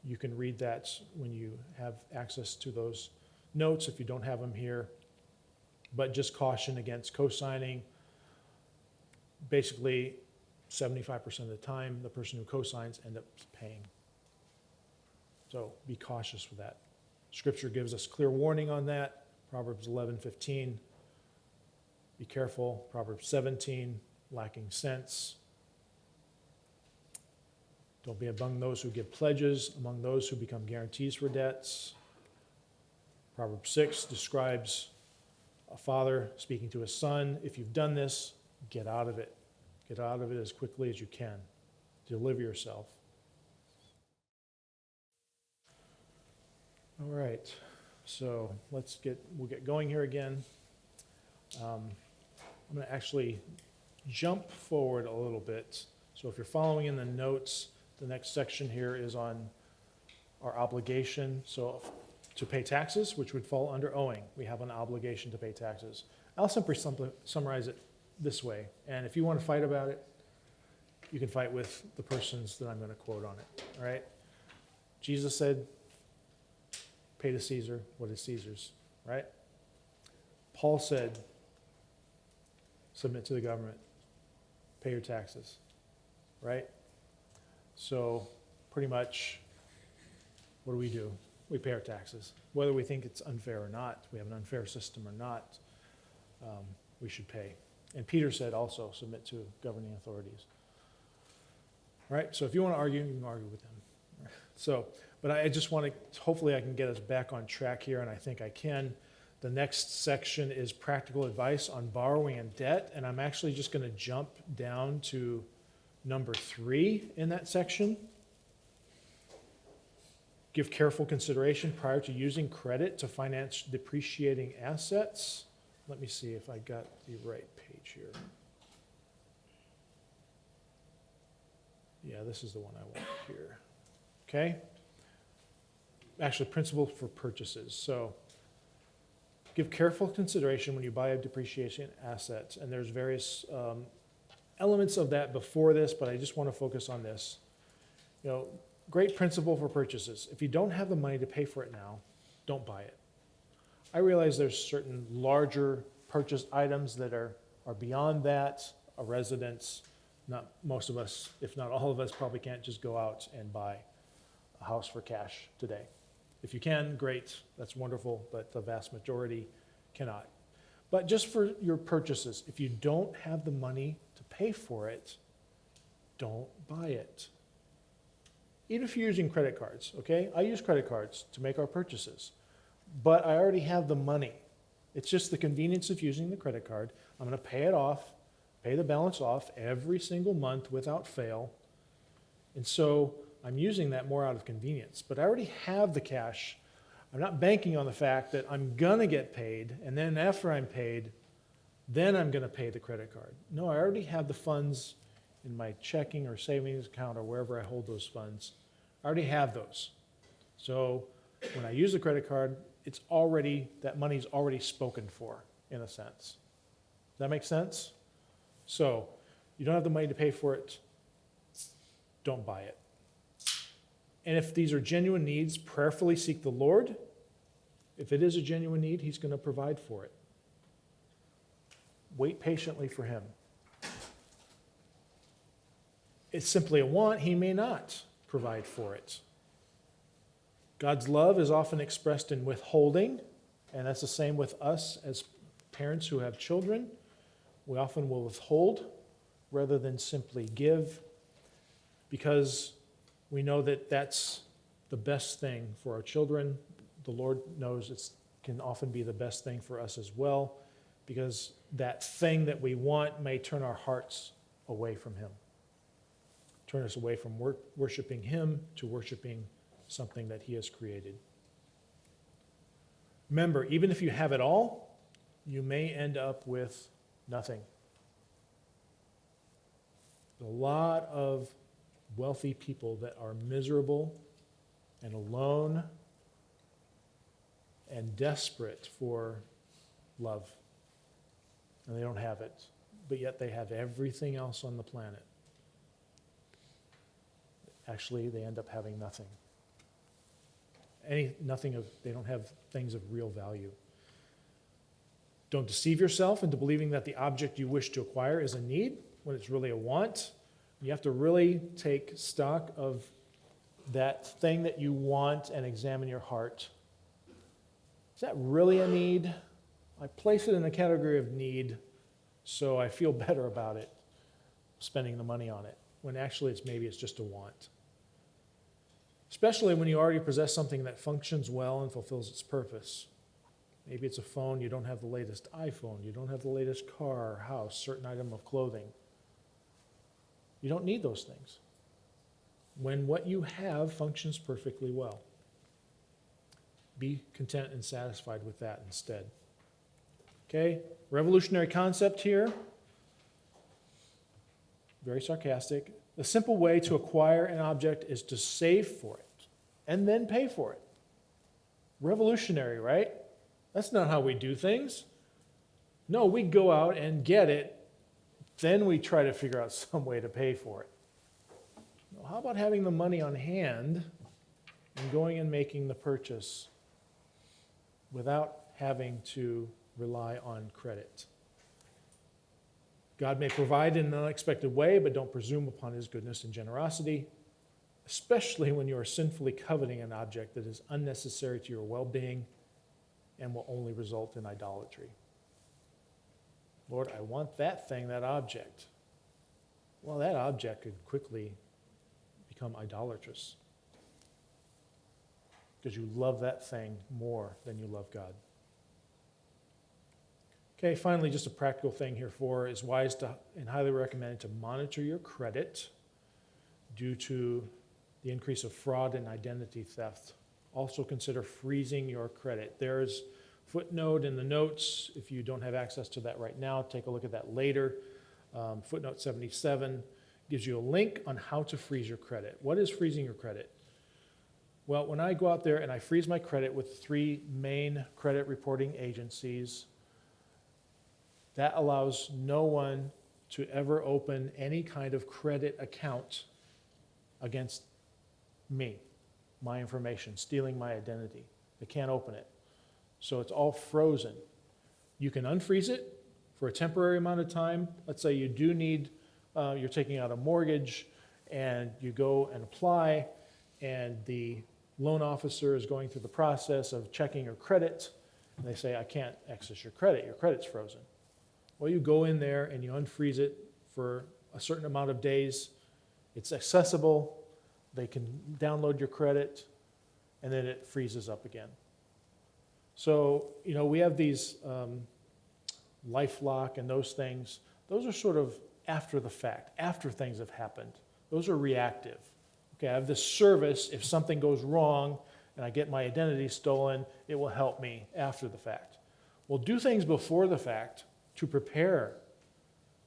You can read that when you have access to those notes if you don't have them here. But just caution against co-signing. Basically, 75% of the time, the person who co-signs ends up paying. So be cautious with that. Scripture gives us clear warning on that. Proverbs 11:15. Be careful. Proverbs 17, lacking sense. Don't be among those who give pledges, among those who become guarantees for debts. Proverbs 6 describes a father speaking to his son. If you've done this, get out of it. Get out of it as quickly as you can. Deliver yourself. All right, so we'll get going here again. I'm going to actually jump forward a little bit. So if you're following in the notes, the next section here is on our obligation. So to pay taxes, which would fall under owing. We have an obligation to pay taxes. I'll simply summarize it this way. And if you want to fight about it, you can fight with the persons that I'm going to quote on it. All right? Jesus said, pay to Caesar what is Caesar's, right? Paul said, submit to the government, pay your taxes, right? So pretty much, what do? We pay our taxes. Whether we think it's unfair or not, we have an unfair system or not, we should pay. And Peter said also, submit to governing authorities. Right? So if you want to argue, you can argue with them. So, but I just want to, hopefully I can get us back on track here, and I think I can. The next section is practical advice on borrowing and debt, and I'm actually just going to jump down to number 3 in that section. Give careful consideration prior to using credit to finance depreciating assets. Let me see if I got the right page here. Yeah, this is the one I want here. Okay? Actually, principle for purchases. So, give careful consideration when you buy a depreciation asset. And there's various elements of that before this, but I just want to focus on this. You know, great principle for purchases. If you don't have the money to pay for it now, don't buy it. I realize there's certain larger purchase items that are beyond that. A residence, not most of us, if not all of us, probably can't just go out and buy a house for cash today. If you can, great, that's wonderful, but the vast majority cannot. But just for your purchases, if you don't have the money to pay for it, don't buy it. Even if you're using credit cards, okay? I use credit cards to make our purchases, but I already have the money. It's just the convenience of using the credit card. I'm going to pay it off, pay the balance off every single month without fail. And so I'm using that more out of convenience, but I already have the cash. I'm not banking on the fact that I'm going to get paid, and then after I'm paid, then I'm going to pay the credit card. No, I already have the funds in my checking or savings account or wherever I hold those funds. I already have those. So when I use the credit card, it's already, that money's already spoken for, in a sense. Does that make sense? So you don't have the money to pay for it, don't buy it. And if these are genuine needs, prayerfully seek the Lord. If it is a genuine need, He's going to provide for it. Wait patiently for Him. It's simply a want, He may not provide for it. God's love is often expressed in withholding, and that's the same with us as parents who have children. We often will withhold rather than simply give, because we know that that's the best thing for our children. The Lord knows it can often be the best thing for us as well, because that thing that we want may turn our hearts away from Him. Turn us away from worshiping Him to worshiping something that He has created. Remember, even if you have it all, you may end up with nothing. A lot of wealthy people that are miserable and alone and desperate for love. And they don't have it, but yet they have everything else on the planet. Actually, they end up having nothing. They don't have things of real value. Don't deceive yourself into believing that the object you wish to acquire is a need when it's really a want. You have to really take stock of that thing that you want and examine your heart. Is that really a need? I place it in the category of need, So I feel better about it, spending the money on it, when actually maybe it's just a want. Especially when you already possess something that functions well and fulfills its purpose. Maybe it's a phone, you don't have the latest iPhone, you don't have the latest car or house, certain item of clothing. You don't need those things when what you have functions perfectly well. Be content and satisfied with that instead. Okay, revolutionary concept here. Very sarcastic. The simple way to acquire an object is to save for it and then pay for it. Revolutionary, right? That's not how we do things. No, we go out and get it, then we try to figure out some way to pay for it. Well, how about having the money on hand and going and making the purchase without having to rely on credit? God may provide in an unexpected way, but don't presume upon his goodness and generosity, especially when you are sinfully coveting an object that is unnecessary to your well-being and will only result in idolatry. Lord, I want that thing, that object. Well, that object could quickly become idolatrous because you love that thing more than you love God. Okay, finally, just a practical thing here for is wise to and highly recommended to monitor your credit due to the increase of fraud and identity theft. Also consider freezing your credit. There's a footnote in the notes. If you don't have access to that right now, take a look at that later. Footnote 77 gives you a link on how to freeze your credit. What is freezing your credit? Well, when I go out there and I freeze my credit with 3 main credit reporting agencies, that allows no one to ever open any kind of credit account against me, my information, stealing my identity. They can't open it. So it's all frozen. You can unfreeze it for a temporary amount of time. Let's say you do need, you're taking out a mortgage and you go and apply and the loan officer is going through the process of checking your credit and they say, I can't access your credit's frozen. Well, you go in there and you unfreeze it for a certain amount of days. It's accessible. They can download your credit, and then it freezes up again. So, we have these LifeLock and those things. Those are sort of after the fact, after things have happened. Those are reactive. Okay, I have this service. If something goes wrong and I get my identity stolen, it will help me after the fact. Well, do things before the fact to prepare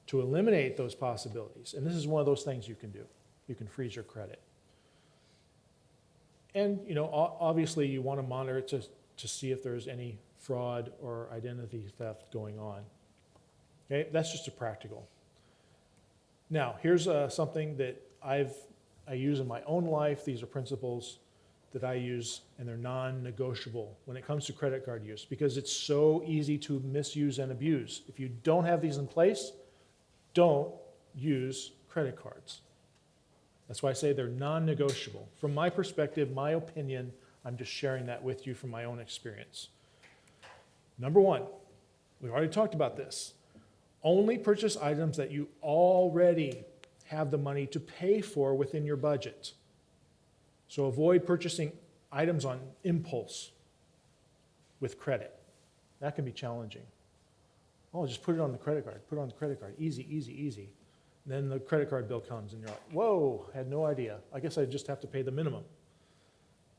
to eliminate those possibilities. And this is one of those things you can do. You can freeze your credit. And, obviously you want to monitor it to see if there's any fraud or identity theft going on. Okay, that's just a practical. Now, here's something that I use in my own life. These are principles that I use, and they're non-negotiable when it comes to credit card use because it's so easy to misuse and abuse. If you don't have these in place, don't use credit cards. That's why I say they're non-negotiable. From my perspective, my opinion, I'm just sharing that with you from my own experience. Number 1, we've already talked about this. Only purchase items that you already have the money to pay for within your budget. So avoid purchasing items on impulse with credit. That can be challenging. Oh, just put it on the credit card. Put it on the credit card. Easy, easy, easy. Then the credit card bill comes and you're like, whoa, had no idea. I guess I just have to pay the minimum.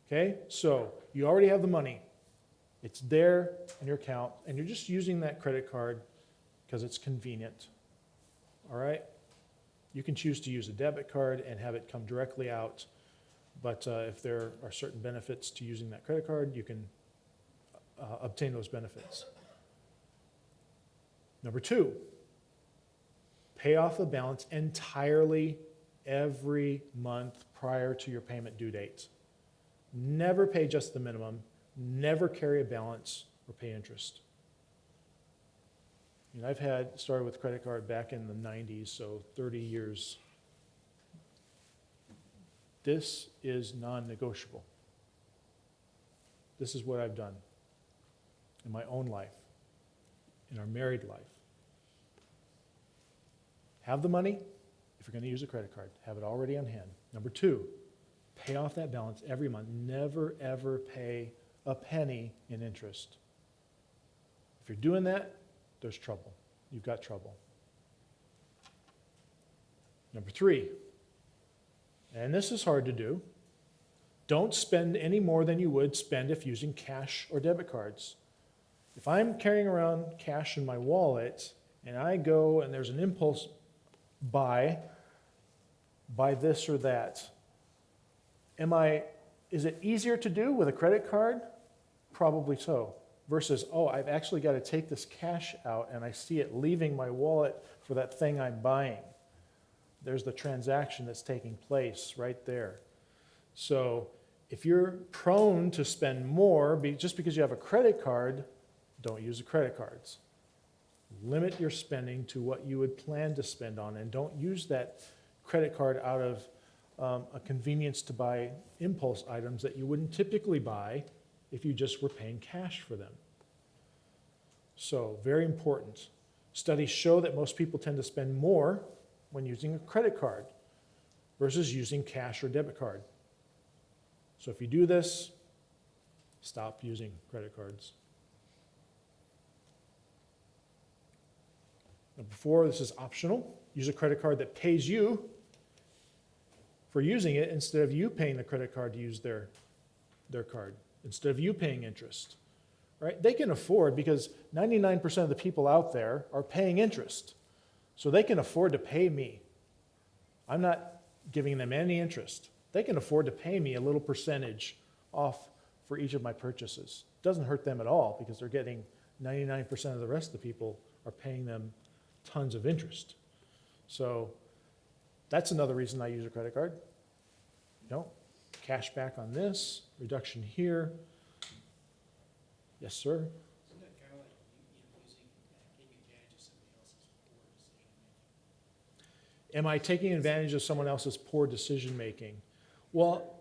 Okay, so you already have the money. It's there in your account and you're just using that credit card because it's convenient. All right? You can choose to use a debit card and have it come directly out. But if there are certain benefits to using that credit card, you can obtain those benefits. Number 2, pay off the balance entirely every month prior to your payment due date. Never pay just the minimum. Never carry a balance or pay interest. I've started with credit card back in the 90s, so 30 years. This is non-negotiable. This is what I've done in my own life, in our married life. Have the money. If you're going to use a credit card, have it already on hand. Number 2, pay off that balance every month. Never, ever pay a penny in interest. If you're doing that, there's trouble. You've got trouble. Number 3, and this is hard to do, don't spend any more than you would spend if using cash or debit cards. If I'm carrying around cash in my wallet and I go and there's an impulse buy this or that, is it easier to do with a credit card? Probably so. Versus, I've actually got to take this cash out and I see it leaving my wallet for that thing I'm buying. There's the transaction that's taking place right there. So if you're prone to spend more just because you have a credit card, don't use the credit cards. Limit your spending to what you would plan to spend on, and don't use that credit card out of a convenience to buy impulse items that you wouldn't typically buy if you just were paying cash for them. So, very important. Studies show that most people tend to spend more when using a credit card versus using cash or debit card. So if you do this, stop using credit cards. Number 4, this is optional. Use a credit card that pays you for using it instead of you paying the credit card to use their card, instead of you paying interest. Right? They can afford, because 99% of the people out there are paying interest. So they can afford to pay me. I'm not giving them any interest. They can afford to pay me a little percentage off for each of my purchases. It doesn't hurt them at all, because they're getting 99% of the rest of the people are paying them tons of interest. So that's another reason I use a credit card. Cash back on this, reduction here. Yes, sir? Isn't that kind of like taking advantage of somebody else's poor decision making? Am I taking advantage of someone else's poor decision making? Well,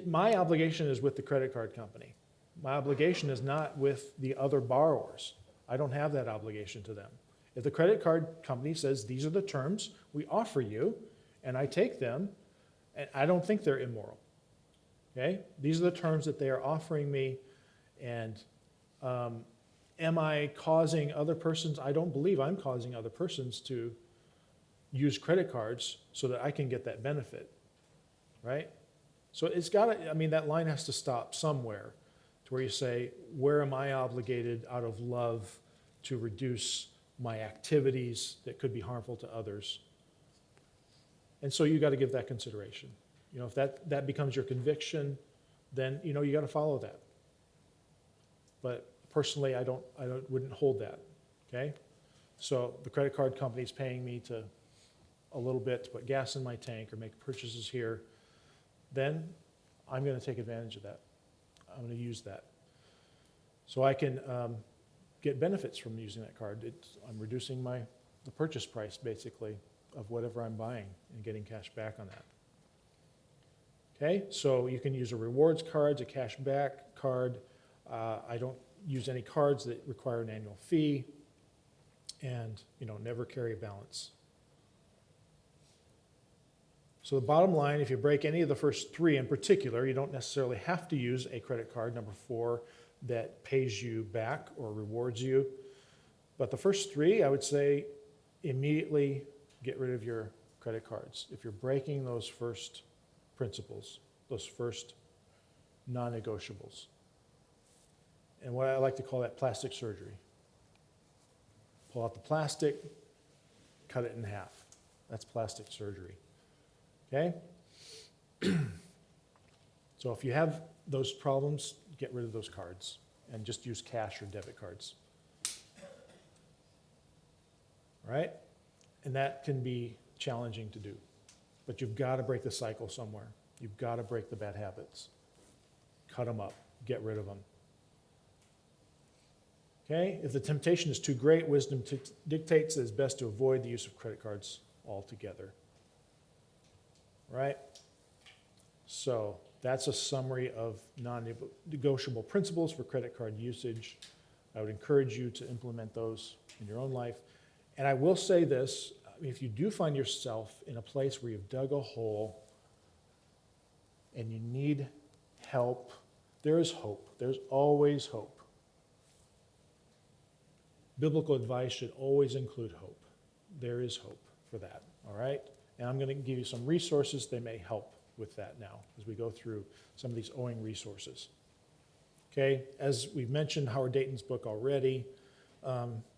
my obligation is with the credit card company. My obligation is not with the other borrowers. I don't have that obligation to them. If the credit card company says these are the terms we offer you, and I take them, and I don't think they're immoral. Okay? These are the terms that they are offering me, and am I causing other persons? I don't believe I'm causing other persons to use credit cards so that I can get that benefit, right? So it's got to, that line has to stop somewhere, to where you say, where am I obligated out of love to reduce my activities that could be harmful to others? And so you got to give that consideration. If that becomes your conviction, then you got to follow that. But personally, I wouldn't hold that. Okay? So the credit card company is paying me a little bit to put gas in my tank or make purchases here. Then I'm going to take advantage of that. I'm going to use that. So I can get benefits from using that card. I'm reducing the purchase price, basically, of whatever I'm buying and getting cash back on that. Okay, so you can use a rewards card, a cash back card. I don't use any cards that require an annual fee, and never carry a balance. So the bottom line, if you break any of the first 3 in particular, you don't necessarily have to use a credit card, number 4, that pays you back or rewards you. But the first 3, I would say, immediately get rid of your credit cards. If you're breaking those first principles, those first non-negotiables. And what I like to call that plastic surgery. Pull out the plastic, cut it in half. That's plastic surgery. Okay? So if you have those problems, get rid of those cards and just use cash or debit cards. All right? And that can be challenging to do. But you've got to break the cycle somewhere. You've got to break the bad habits. Cut them up. Get rid of them. Okay? If the temptation is too great, wisdom dictates that it's best to avoid the use of credit cards altogether. Right? So that's a summary of non-negotiable principles for credit card usage. I would encourage you to implement those in your own life. And I will say this, if you do find yourself in a place where you've dug a hole and you need help, there is hope. There's always hope. Biblical advice should always include hope. There is hope for that, all right? And I'm going to give you some resources that may help with that now as we go through some of these Owing resources. Okay, as we've mentioned Howard Dayton's book already,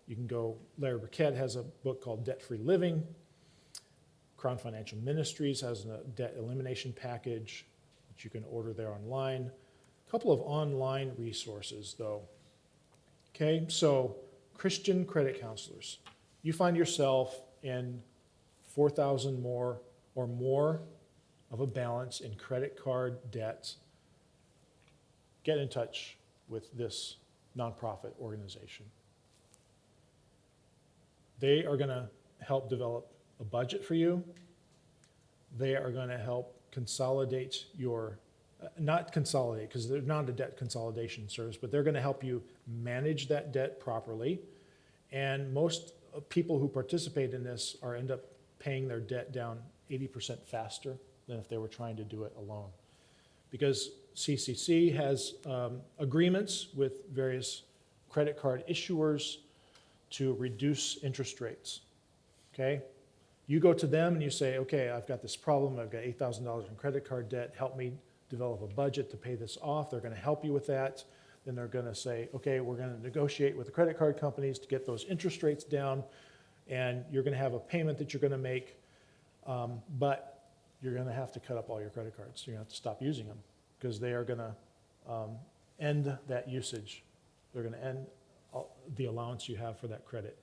you can go, Larry Burkett has a book called Debt-Free Living. Crown Financial Ministries has a debt elimination package, which you can order there online. A couple of online resources, though. Okay, so Christian credit counselors. You find yourself in 4,000 more or more of a balance in credit card debt. Get in touch with this nonprofit organization. They are going to help develop a budget for you. They are going to help consolidate your, not consolidate, because they're not a debt consolidation service, but they're going to help you manage that debt properly. And most people who participate in this end up paying their debt down 80% faster than if they were trying to do it alone. Because CCC has agreements with various credit card issuers to reduce interest rates, okay? You go to them and you say, okay, I've got this problem, I've got $8,000 in credit card debt, help me develop a budget to pay this off. They're gonna help you with that. Then they're gonna say, okay, we're gonna negotiate with the credit card companies to get those interest rates down, and you're gonna have a payment that you're gonna make, but you're gonna have to cut up all your credit cards. You're gonna have to stop using them because they are gonna end that usage. They're gonna end the allowance you have for that credit.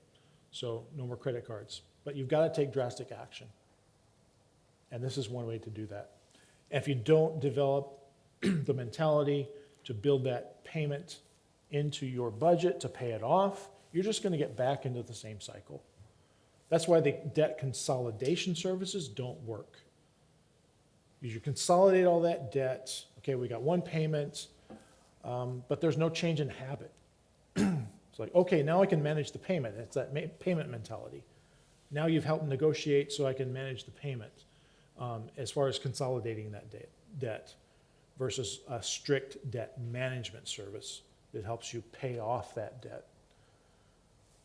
So no more credit cards. But you've got to take drastic action. And this is one way to do that. And if you don't develop the mentality to build that payment into your budget to pay it off, you're just going to get back into the same cycle. That's why the debt consolidation services don't work. Because you consolidate all that debt, okay, we got one payment, but there's no change in habit. It's like, okay, now I can manage the payment. It's that payment mentality. Now you've helped negotiate so I can manage the payment as far as consolidating that debt versus a strict debt management service that helps you pay off that debt.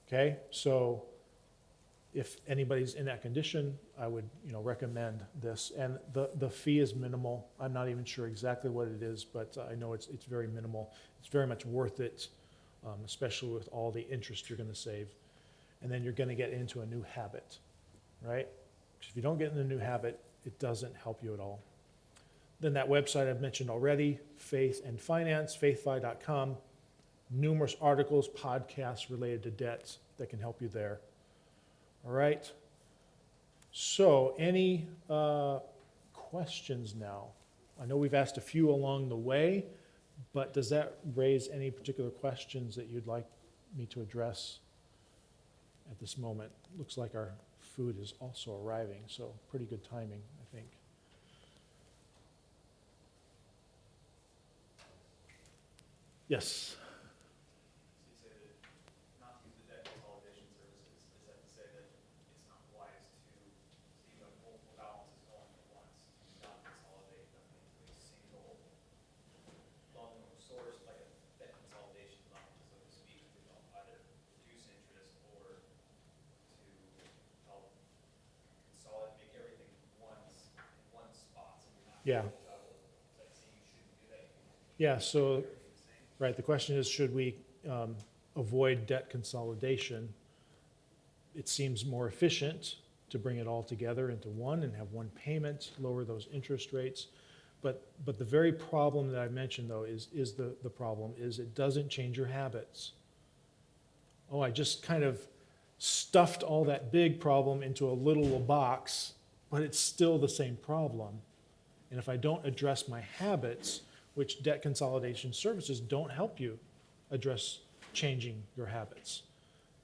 Okay, so if anybody's in that condition, I would recommend this. And the fee is minimal. I'm not even sure exactly what it is, but I know it's very minimal. It's very much worth it. Especially with all the interest you're going to save. And then you're going to get into a new habit, right? Because if you don't get in a new habit, it doesn't help you at all. Then that website I've mentioned already, Faith and Finance, faithfi.com, numerous articles, podcasts related to debts that can help you there. All right? So any questions now? I know we've asked a few along the way, but does that raise any particular questions that you'd like me to address at this moment? Looks like our food is also arriving, so pretty good timing, I think. Yes? So you say that not to use the debt consolidation services, is that to say that it's not wise to see the multiple balances going at once, to not consolidate them into a single loan or source, like a debt consolidation loan, so to speak, to help either reduce interest or to help consolidate, make everything once in one spot, so you're not Yeah. double. Is that saying you shouldn't do that? Yeah, so, Everything the same? right, the question is, should we avoid debt consolidation? It seems more efficient to bring it all together into one and have one payment, lower those interest rates. But the very problem that I mentioned, though, is the problem is it doesn't change your habits. Oh, I just kind of stuffed all that big problem into a little box, but it's still the same problem. And if I don't address my habits, which debt consolidation services don't help you address changing your habits.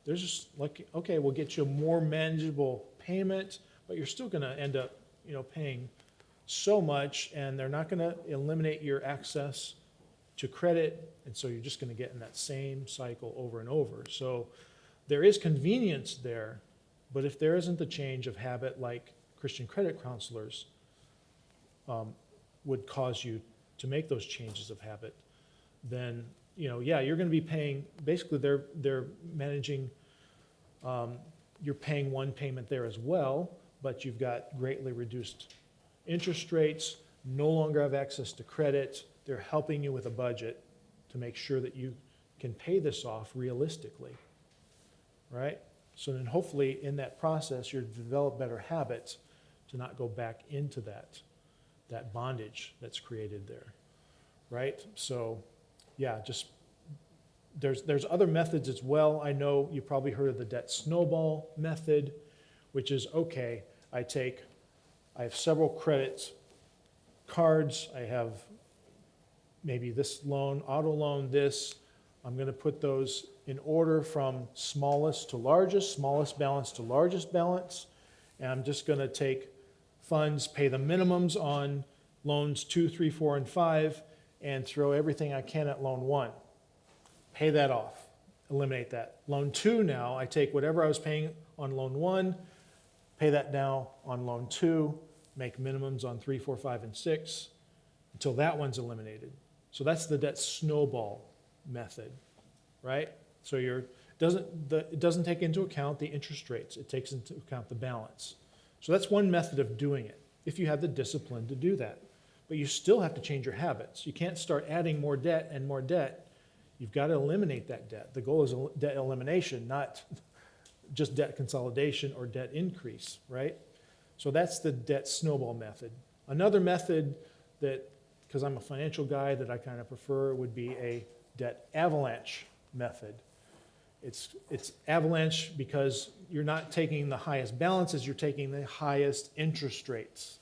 They're just like, okay, we'll get you a more manageable payment, but you're still going to end up, paying so much, and they're not going to eliminate your access to credit, and so you're just going to get in that same cycle over and over. So there is convenience there, But if there isn't the change of habit like Christian credit counselors would cause you to make those changes of habit, then, yeah, you're going to be paying, basically they're managing, you're paying one payment there as well, but you've got greatly reduced interest rates, no longer have access to credit. They're helping you with a budget to make sure that you can pay this off realistically, right? So then hopefully in that process, you'll develop better habits to not go back into that bondage that's created there, right? So yeah, just there's other methods as well. I know you probably heard of the debt snowball method, which is, okay, I have several credit cards, I have maybe this loan, auto loan, this. I'm going to put those in order from smallest to largest, smallest balance to largest balance, and I'm just going to take funds, pay the minimums on loans 2, 3, 4, and 5, and throw everything I can at loan 1. Pay that off, eliminate that. Loan 2 now, I take whatever I was paying on loan 1, pay that now on loan 2, make minimums on 3, 4, 5, and 6, until that one's eliminated. So that's the debt snowball method, right? So it doesn't take into account the interest rates. It takes into account the balance. So that's one method of doing it, if you have the discipline to do that. But you still have to change your habits. You can't start adding more debt and more debt. You've got to eliminate that debt. The goal is debt elimination, not just debt consolidation or debt increase, right? So that's the debt snowball method. Another method that, because I'm a financial guy, that I kind of prefer would be a debt avalanche method. It's avalanche because you're not taking the highest balances, you're taking the highest interest rates.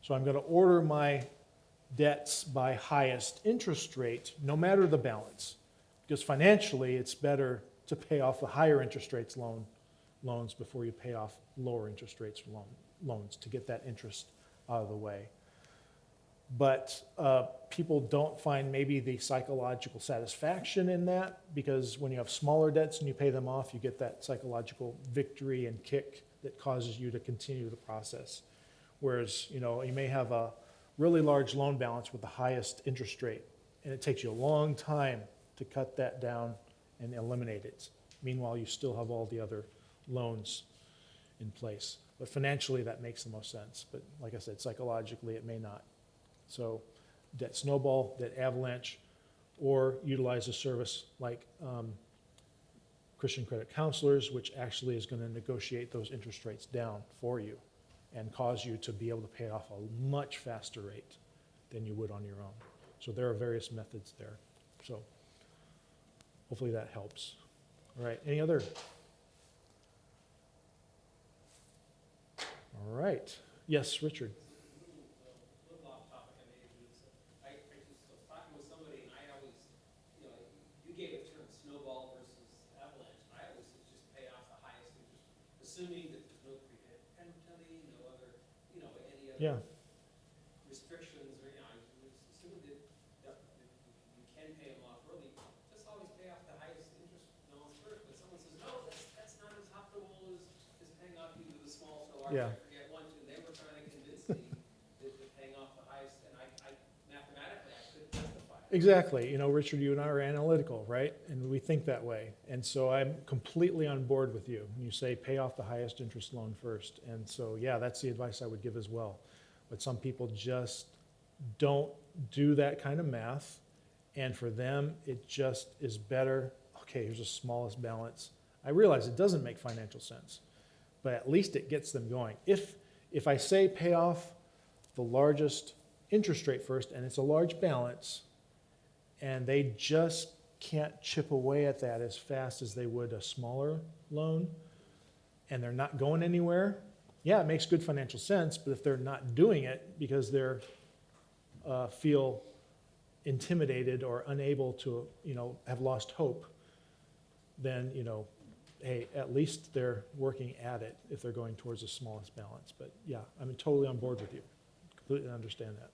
So I'm going to order my debts by highest interest rate, no matter the balance. Because financially, it's better to pay off the higher interest rates loans before you pay off lower interest rates loans to get that interest out of the way. But people don't find maybe the psychological satisfaction in that, because when you have smaller debts and you pay them off, you get that psychological victory and kick that causes you to continue the process. Whereas, you may have a really large loan balance with the highest interest rate, and it takes you a long time to cut that down and eliminate it. Meanwhile, you still have all the other loans in place. But financially, that makes the most sense. But like I said, psychologically, it may not. So debt snowball, debt avalanche, or utilize a service like Christian credit counselors, which actually is going to negotiate those interest rates down for you and cause you to be able to pay off a much faster rate than you would on your own. So there are various methods there. So hopefully that helps. All right, any other? All right. Yes, Richard. Little off topic, I may do this. I just was talking with somebody, and I always, you gave a term snowball versus avalanche. I always said just pay off the highest interest, assuming that there's no prepayment penalty, no other, any other restrictions, or, assuming that you can pay them off early, just always pay off the highest interest loans first. But someone says, no, that's not as optimal as paying off either the small or large. Yeah. I forget one, two. They were trying to convince me that paying off the highest, and I mathematically, I couldn't justify it. Exactly. Richard, you and I are analytical, right? And we think that way. And so I'm completely on board with you when you say pay off the highest interest loan first. And so, yeah, that's the advice I would give as well. But some people just don't do that kind of math. And for them, it just is better. Okay, here's the smallest balance. I realize it doesn't make financial sense, but at least it gets them going. If I say pay off the largest interest rate first, and it's a large balance, and they just can't chip away at that as fast as they would a smaller loan, and they're not going anywhere, yeah, it makes good financial sense. But if they're not doing it because they're feel intimidated or unable to, have lost hope, then, hey, at least they're working at it if they're going towards the smallest balance. But yeah, I'm totally on board with you. Completely understand that.